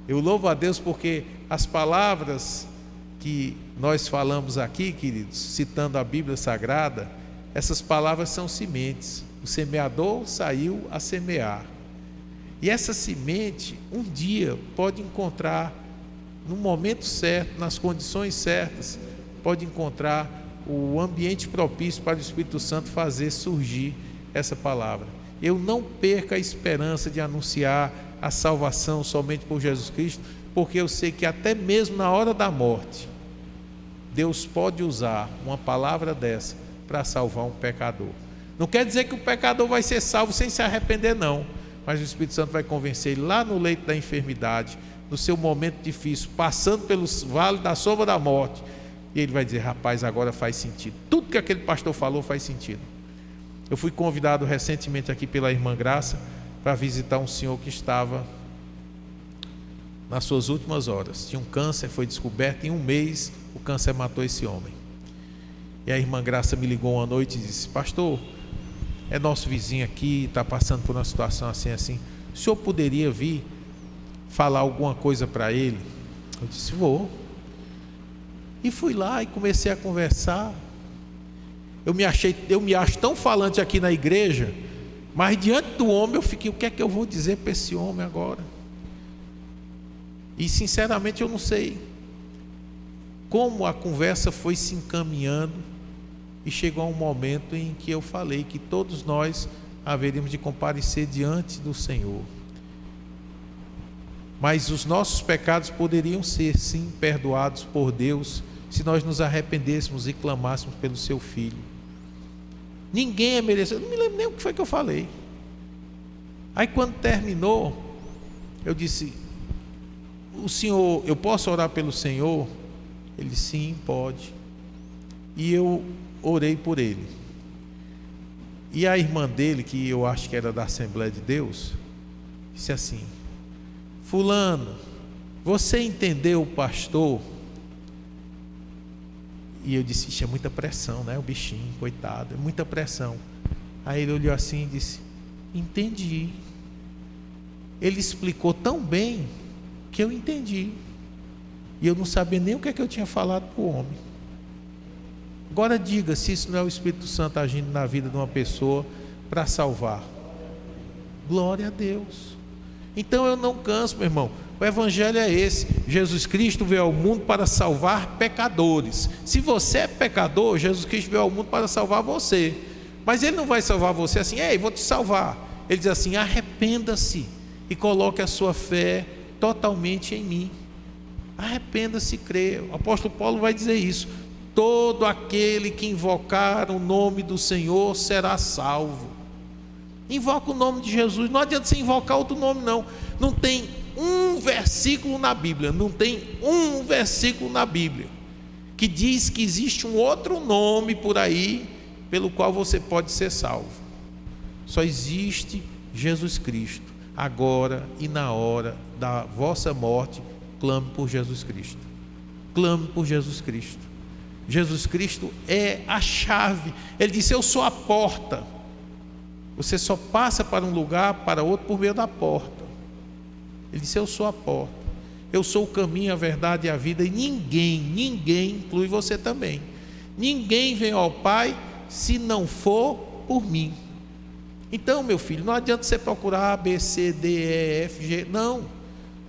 Speaker 1: Eu louvo a Deus porque as palavras que nós falamos aqui, queridos, citando a Bíblia Sagrada, essas palavras são sementes. O semeador saiu a semear, e essa semente um dia pode encontrar, no momento certo, nas condições certas, pode encontrar o ambiente propício para o Espírito Santo fazer surgir essa palavra. Eu não perca a esperança de anunciar a salvação somente por Jesus Cristo, porque eu sei que até mesmo na hora da morte, Deus pode usar uma palavra dessa para salvar um pecador. Não quer dizer que o pecador vai ser salvo sem se arrepender, não, mas o Espírito Santo vai convencer ele lá no leito da enfermidade, no seu momento difícil, passando pelo vale da sombra da morte, e ele vai dizer: rapaz, agora faz sentido, tudo que aquele pastor falou faz sentido. Eu fui convidado recentemente aqui pela irmã Graça para visitar um senhor que estava nas suas últimas horas, tinha um câncer, foi descoberto, em um mês o câncer matou esse homem. E a irmã Graça me ligou uma noite e disse: pastor, é nosso vizinho aqui, está passando por uma situação assim, assim, o senhor poderia vir falar alguma coisa para ele? Eu disse: vou. E fui lá e comecei a conversar. Eu me acho tão falante aqui na igreja, mas diante do homem eu fiquei: o que é que eu vou dizer para esse homem agora? E sinceramente eu não sei como a conversa foi se encaminhando, e chegou um momento em que eu falei que todos nós haveríamos de comparecer diante do Senhor, mas os nossos pecados poderiam ser sim perdoados por Deus se nós nos arrependêssemos e clamássemos pelo seu Filho. Ninguém é merecedor. Eu não me lembro nem o que foi que eu falei. Aí quando terminou, eu disse: o senhor, eu posso orar pelo senhor? Ele disse: sim, pode. E eu orei por ele. E a irmã dele, que eu acho que era da Assembleia de Deus, disse assim: fulano, você entendeu o pastor? E eu disse: isso é muita pressão, né? O bichinho, coitado, é muita pressão. Aí ele olhou assim e disse: entendi. Ele explicou tão bem que eu entendi, e eu não sabia nem o que é que eu tinha falado para o homem. Agora diga se isso não é o Espírito Santo agindo na vida de uma pessoa para salvar. Glória a Deus. Então eu não canso, meu irmão. O evangelho é esse: Jesus Cristo veio ao mundo para salvar pecadores. Se você é pecador, Jesus Cristo veio ao mundo para salvar você. Mas Ele não vai salvar você assim: ei, vou te salvar. Ele diz assim: arrependa-se e coloque a sua fé totalmente em mim. Arrependa-se e crê. O apóstolo Paulo vai dizer isso: todo aquele que invocar o nome do Senhor será salvo. Invoca o nome de Jesus. Não adianta você invocar outro nome, não. Não tem um versículo na Bíblia, que diz que existe um outro nome por aí pelo qual você pode ser salvo. Só existe Jesus Cristo. Agora e na hora da vossa morte, clame por Jesus Cristo. Clame por Jesus Cristo. Jesus Cristo é a chave. Ele disse: eu sou a porta. Você só passa para um lugar, para outro, por meio da porta. Ele disse: eu sou a porta. Eu sou o caminho, a verdade e a vida. E ninguém, inclui você também, ninguém vem ao Pai se não for por mim. Então, meu filho, não adianta você procurar A, B, C, D, E, F, G. Não.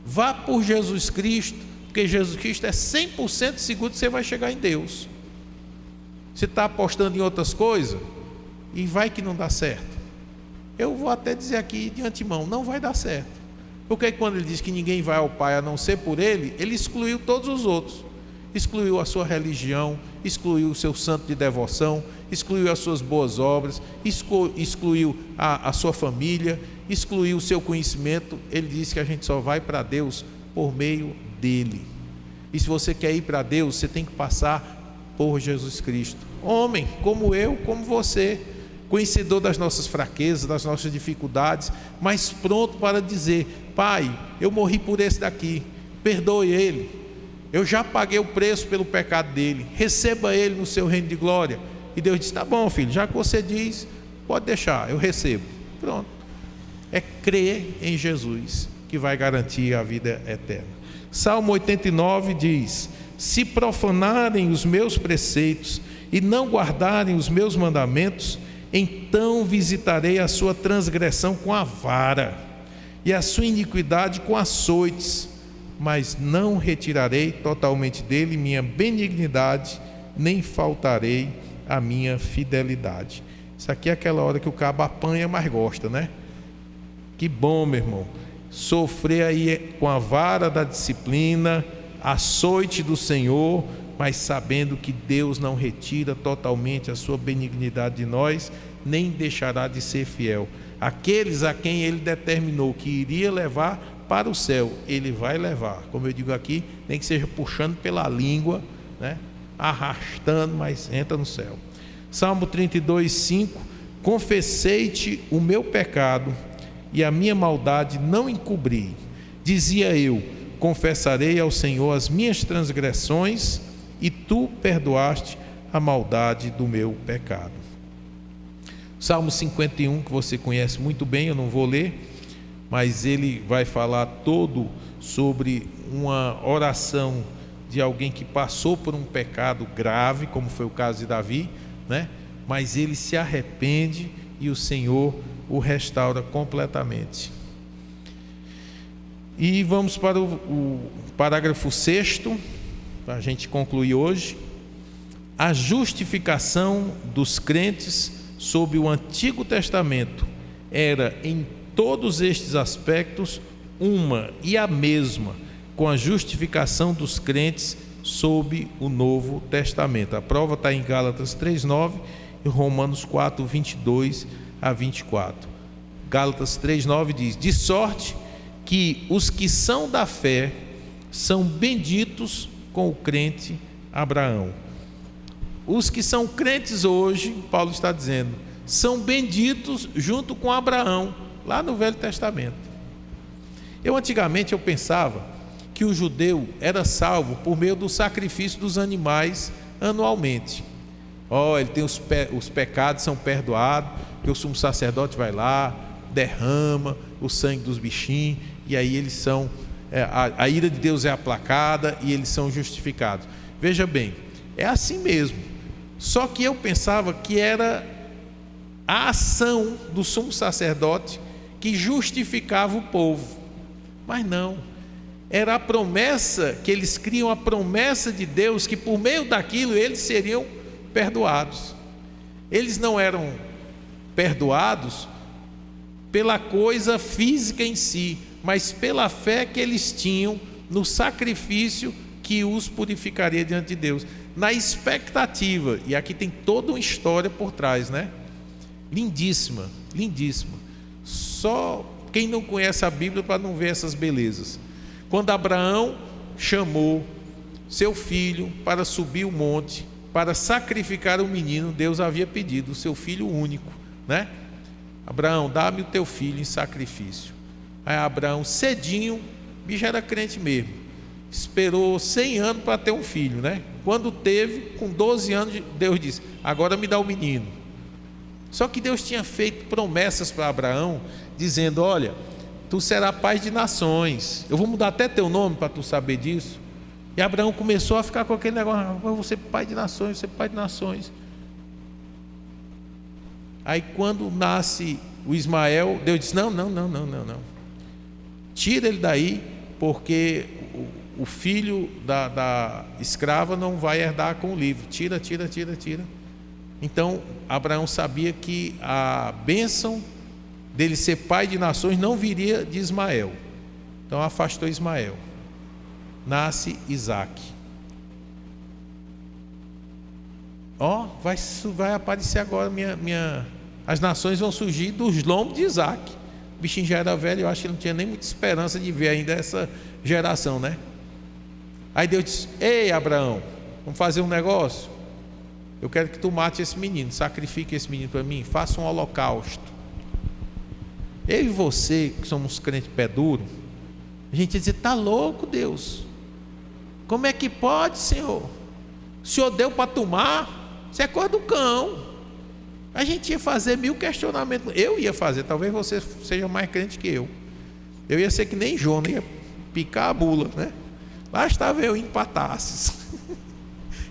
Speaker 1: Vá por Jesus Cristo, porque Jesus Cristo é 100% seguro que você vai chegar em Deus. Você está apostando em outras coisas e vai que não dá certo. Eu vou até dizer aqui de antemão, não vai dar certo. Porque quando ele diz que ninguém vai ao Pai a não ser por ele, ele excluiu todos os outros. Excluiu a sua religião, excluiu o seu santo de devoção, excluiu as suas boas obras, excluiu a sua família, excluiu o seu conhecimento. Ele disse que a gente só vai para Deus por meio dele. E se você quer ir para Deus, você tem que passar por Jesus Cristo. Homem, como eu, como você, conhecedor das nossas fraquezas, das nossas dificuldades, mas pronto para dizer: Pai, eu morri por esse daqui, perdoe ele. Eu já paguei o preço pelo pecado dele, receba ele no seu reino de glória. E Deus disse: tá bom, filho, já que você diz, pode deixar, eu recebo. Pronto. É crer em Jesus que vai garantir a vida eterna. Salmo 89 diz: se profanarem os meus preceitos e não guardarem os meus mandamentos, então visitarei a sua transgressão com a vara e a sua iniquidade com açoites, mas não retirarei totalmente dele minha benignidade, nem faltarei a minha fidelidade. Isso aqui é aquela hora que o cabo apanha, mas gosta, né? Que bom, meu irmão, sofrer aí com a vara da disciplina, açoite do Senhor, mas sabendo que Deus não retira totalmente a sua benignidade de nós, nem deixará de ser fiel. Aqueles a quem ele determinou que iria levar para o céu, ele vai levar. Como eu digo aqui, nem que seja puxando pela língua, né? Arrastando, mas entra no céu. Salmo 32, 5: confessei-te o meu pecado e a minha maldade não encobri. Dizia eu: confessarei ao Senhor as minhas transgressões, e tu perdoaste a maldade do meu pecado. Salmo 51, que você conhece muito bem, eu não vou ler, mas ele vai falar todo sobre uma oração de alguém que passou por um pecado grave, como foi o caso de Davi, né? Mas ele se arrepende e o Senhor o restaura completamente. E vamos para o parágrafo 6º, para a gente concluir hoje. A justificação dos crentes sob o Antigo Testamento era, em todos estes aspectos, uma e a mesma com a justificação dos crentes sob o Novo Testamento. A prova está em Gálatas 3:9 e Romanos 4:22 a 24. Gálatas 3:9 diz: de sorte que os que são da fé são benditos com o crente Abraão. Os que são crentes hoje, Paulo está dizendo, são benditos junto com Abraão, lá no Velho Testamento. Antigamente eu pensava que o judeu era salvo por meio do sacrifício dos animais anualmente. Ele tem os pecados são perdoados, que o sumo sacerdote vai lá, derrama o sangue dos bichinhos, e aí eles são, a ira de Deus é aplacada e eles são justificados. Veja bem, é assim mesmo. Só que eu pensava que era a ação do sumo sacerdote que justificava o povo. Mas não. Era a promessa, que eles criam a promessa de Deus, que por meio daquilo eles seriam perdoados. Eles não eram perdoados pela coisa física em si, mas pela fé que eles tinham no sacrifício que os purificaria diante de Deus, na expectativa. E aqui tem toda uma história por trás, né? Lindíssima, lindíssima. Só quem não conhece a Bíblia para não ver essas belezas. Quando Abraão chamou seu filho para subir o monte, para sacrificar o menino, Deus havia pedido o seu filho único, né? Abraão, dá-me o teu filho em sacrifício. Aí Abraão, cedinho, o bicho era crente mesmo, esperou 100 anos para ter um filho, né? Quando teve, com 12 anos, Deus disse: agora me dá o menino. Só que Deus tinha feito promessas para Abraão, dizendo: olha, tu serás pai de nações, eu vou mudar até teu nome para tu saber disso. E Abraão começou a ficar com aquele negócio: eu vou ser pai de nações, vou ser pai de nações. Aí quando nasce o Ismael, Deus disse: não, tira ele daí, porque o filho da escrava não vai herdar com o livro. Tira. Então Abraão sabia que a bênção dele ser pai de nações não viria de Ismael. Então afastou Ismael. Nasce Isaque. Vai aparecer agora as nações vão surgir dos lombos de Isaque. O bichinho já era velho, eu acho que não tinha nem muita esperança de ver ainda essa geração, né? Aí Deus disse: ei, Abraão, vamos fazer um negócio. Eu quero que tu mate esse menino, sacrifique esse menino para mim, faça um holocausto. Eu e você, que somos crentes pé duro, a gente ia dizer: tá louco, Deus? Como é que pode, Senhor? O Senhor deu para tomar? Isso é coisa do cão. A gente ia fazer 1000 questionamentos. Eu ia fazer, talvez você seja mais crente que eu. Eu ia ser que nem Jonas, ia picar a bula, né? Lá estava eu indo para Tarsis.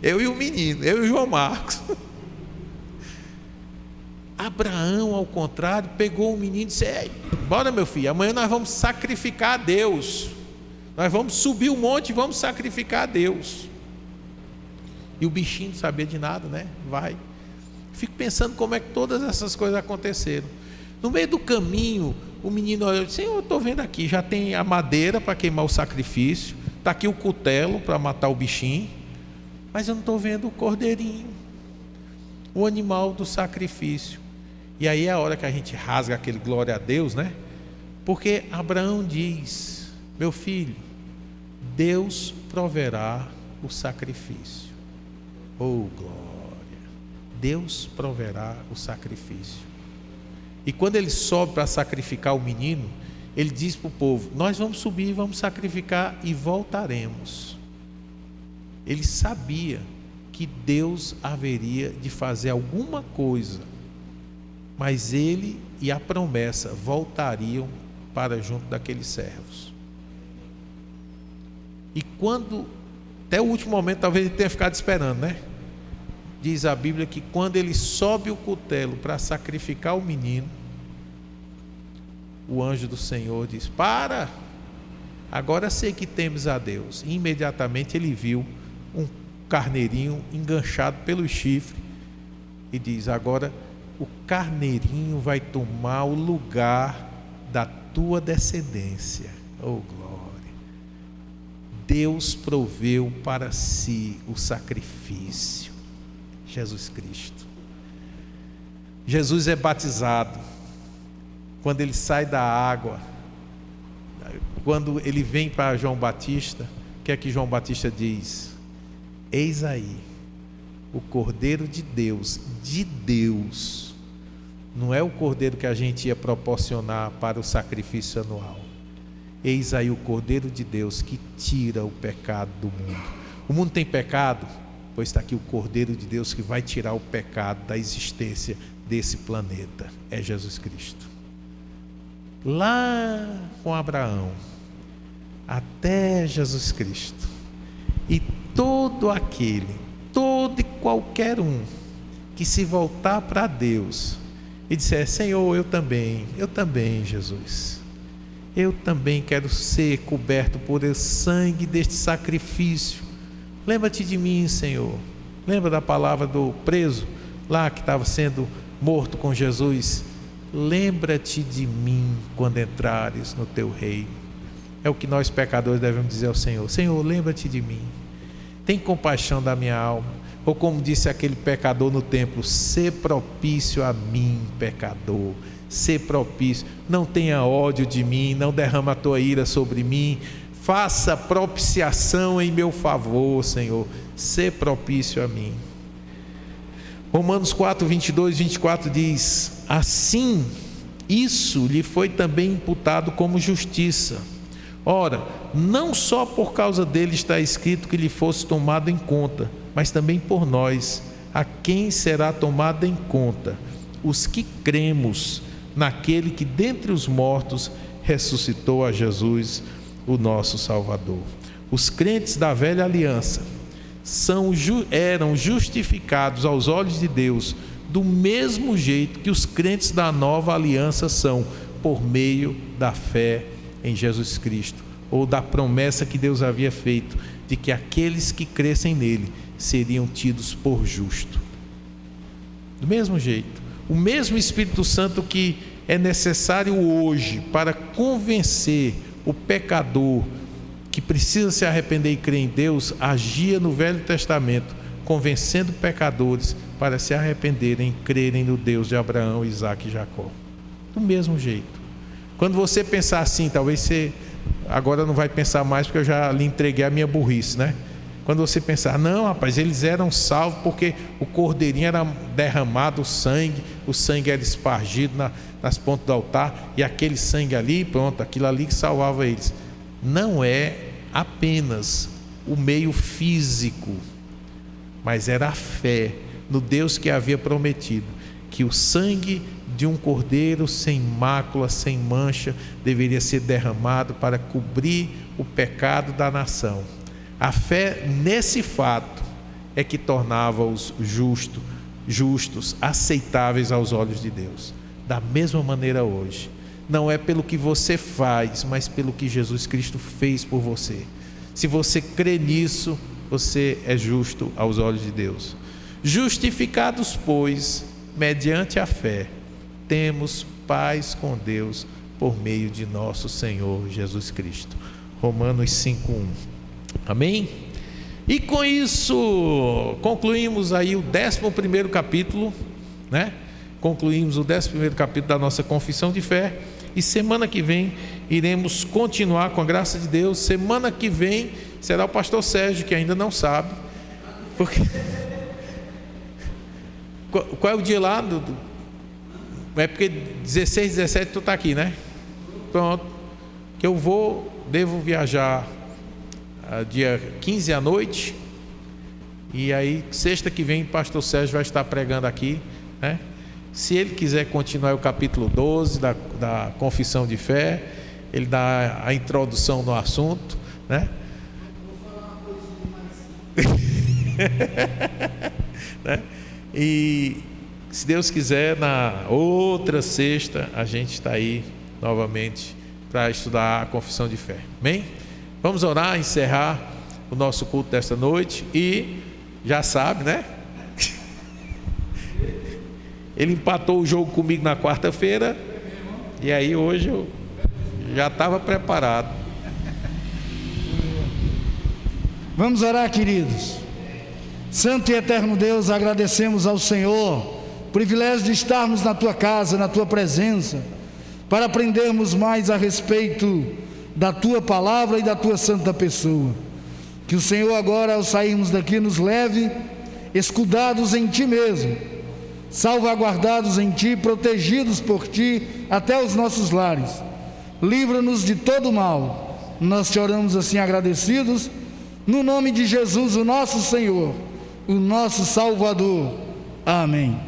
Speaker 1: Eu e o menino, eu e o João Marcos. Abraão, ao contrário, pegou o menino e disse: ei, bora meu filho, amanhã nós vamos sacrificar a Deus. Nós vamos subir o monte e vamos sacrificar a Deus. E o bichinho não sabia de nada, né? Vai. Fico pensando como é que todas essas coisas aconteceram. No meio do caminho, o menino olhou e disse: Senhor, eu estou vendo aqui, já tem a madeira para queimar o sacrifício, está aqui o cutelo para matar o bichinho, mas eu não estou vendo o cordeirinho, o animal do sacrifício. E aí é a hora que a gente rasga aquele glória a Deus, né? Porque Abraão diz: meu filho, Deus proverá o sacrifício. Oh glória! Deus proverá o sacrifício. E quando ele sobe para sacrificar o menino, ele diz para o povo: nós vamos subir, vamos sacrificar e voltaremos. Ele sabia que Deus haveria de fazer alguma coisa, mas ele e a promessa voltariam para junto daqueles servos. E quando, até o último momento, talvez ele tenha ficado esperando, né? Diz a Bíblia que quando ele sobe o cutelo para sacrificar o menino, o anjo do Senhor diz: para, agora sei que temes a Deus. E imediatamente ele viu um carneirinho enganchado pelo chifre e diz: agora o carneirinho vai tomar o lugar da tua descendência. Oh glória! Deus proveu para si o sacrifício. Jesus Cristo. Jesus é batizado. Quando ele sai da água, quando ele vem para João Batista, o que é que João Batista diz? Eis aí o Cordeiro de Deus, não é o Cordeiro que a gente ia proporcionar para o sacrifício anual. Eis aí o Cordeiro de Deus que tira o pecado do mundo. O mundo tem pecado? Pois está aqui o Cordeiro de Deus que vai tirar o pecado da existência desse planeta. É Jesus Cristo. Lá com Abraão, até Jesus Cristo. E todo e qualquer um que se voltar para Deus e disser: Senhor, eu também, Jesus, eu também quero ser coberto por esse sangue deste sacrifício. Lembra-te de mim, Senhor. Lembra da palavra do preso lá que estava sendo morto com Jesus? Lembra-te de mim quando entrares no teu reino. É o que nós pecadores devemos dizer ao Senhor: Senhor, lembra-te de mim, tem compaixão da minha alma. Ou como disse aquele pecador no templo: sê propício a mim, pecador, sê propício, não tenha ódio de mim, não derrama a tua ira sobre mim, faça propiciação em meu favor, Senhor, sê propício a mim. Romanos 4, 22, 24 diz: assim, isso lhe foi também imputado como justiça. Ora, não só por causa dele está escrito que lhe fosse tomado em conta, mas também por nós, a quem será tomado em conta? Os que cremos naquele que dentre os mortos ressuscitou a Jesus, o nosso Salvador. Os crentes da velha aliança eram justificados aos olhos de Deus do mesmo jeito que os crentes da nova aliança são, por meio da fé em Jesus Cristo, ou da promessa que Deus havia feito de que aqueles que crescem nele seriam tidos por justo. Do mesmo jeito, o mesmo Espírito Santo que é necessário hoje para convencer o pecador que precisa se arrepender e crer em Deus, agia no Velho Testamento, convencendo pecadores para se arrependerem e crerem no Deus de Abraão, Isaque e Jacó. Do mesmo jeito. Quando você pensar assim, talvez você agora não vai pensar mais, porque eu já lhe entreguei a minha burrice, né? Quando você pensar, não, rapaz, eles eram salvos porque o cordeirinho era derramado, o sangue era espargido nas pontas do altar, e aquele sangue ali, pronto, aquilo ali que salvava eles. Não é apenas o meio físico, mas era a fé no Deus que havia prometido que o sangue de um cordeiro sem mácula, sem mancha, deveria ser derramado para cobrir o pecado da nação. A fé nesse fato é que tornava-os justos, aceitáveis aos olhos de Deus. Da mesma maneira hoje, não é pelo que você faz, mas pelo que Jesus Cristo fez por você. Se você crê nisso, você é justo aos olhos de Deus. Justificados, pois, mediante a fé, temos paz com Deus por meio de nosso Senhor Jesus Cristo. Romanos 5:1. Amém? E com isso concluímos aí o 11º capítulo, né? Concluímos o 11º capítulo da nossa confissão de fé. E semana que vem iremos continuar com a graça de Deus. Semana que vem será o pastor Sérgio, que ainda não sabe, porque qual é o dia lá? É porque 16, 17 tu está aqui, né? Pronto. Que eu devo viajar dia 15 à noite. E aí, sexta que vem, o pastor Sérgio vai estar pregando aqui, né? Se ele quiser continuar o capítulo 12 da confissão de fé, ele dá a introdução no assunto, né? Né? E se Deus quiser, na outra sexta a gente está aí novamente para estudar a confissão de fé. Amém? Vamos orar, encerrar o nosso culto desta noite. E já sabe, né? Ele empatou o jogo comigo na quarta-feira, e aí hoje eu já estava preparado.
Speaker 2: Vamos orar, queridos. Santo e eterno Deus, agradecemos ao Senhor o privilégio de estarmos na Tua casa, na Tua presença, para aprendermos mais a respeito da Tua palavra e da Tua santa pessoa. Que o Senhor agora, ao sairmos daqui, nos leve escudados em Ti mesmo, salvaguardados em Ti, protegidos por Ti até os nossos lares. Livra-nos de todo mal. Nós te oramos assim agradecidos, no nome de Jesus, o nosso Senhor, o nosso Salvador. Amém.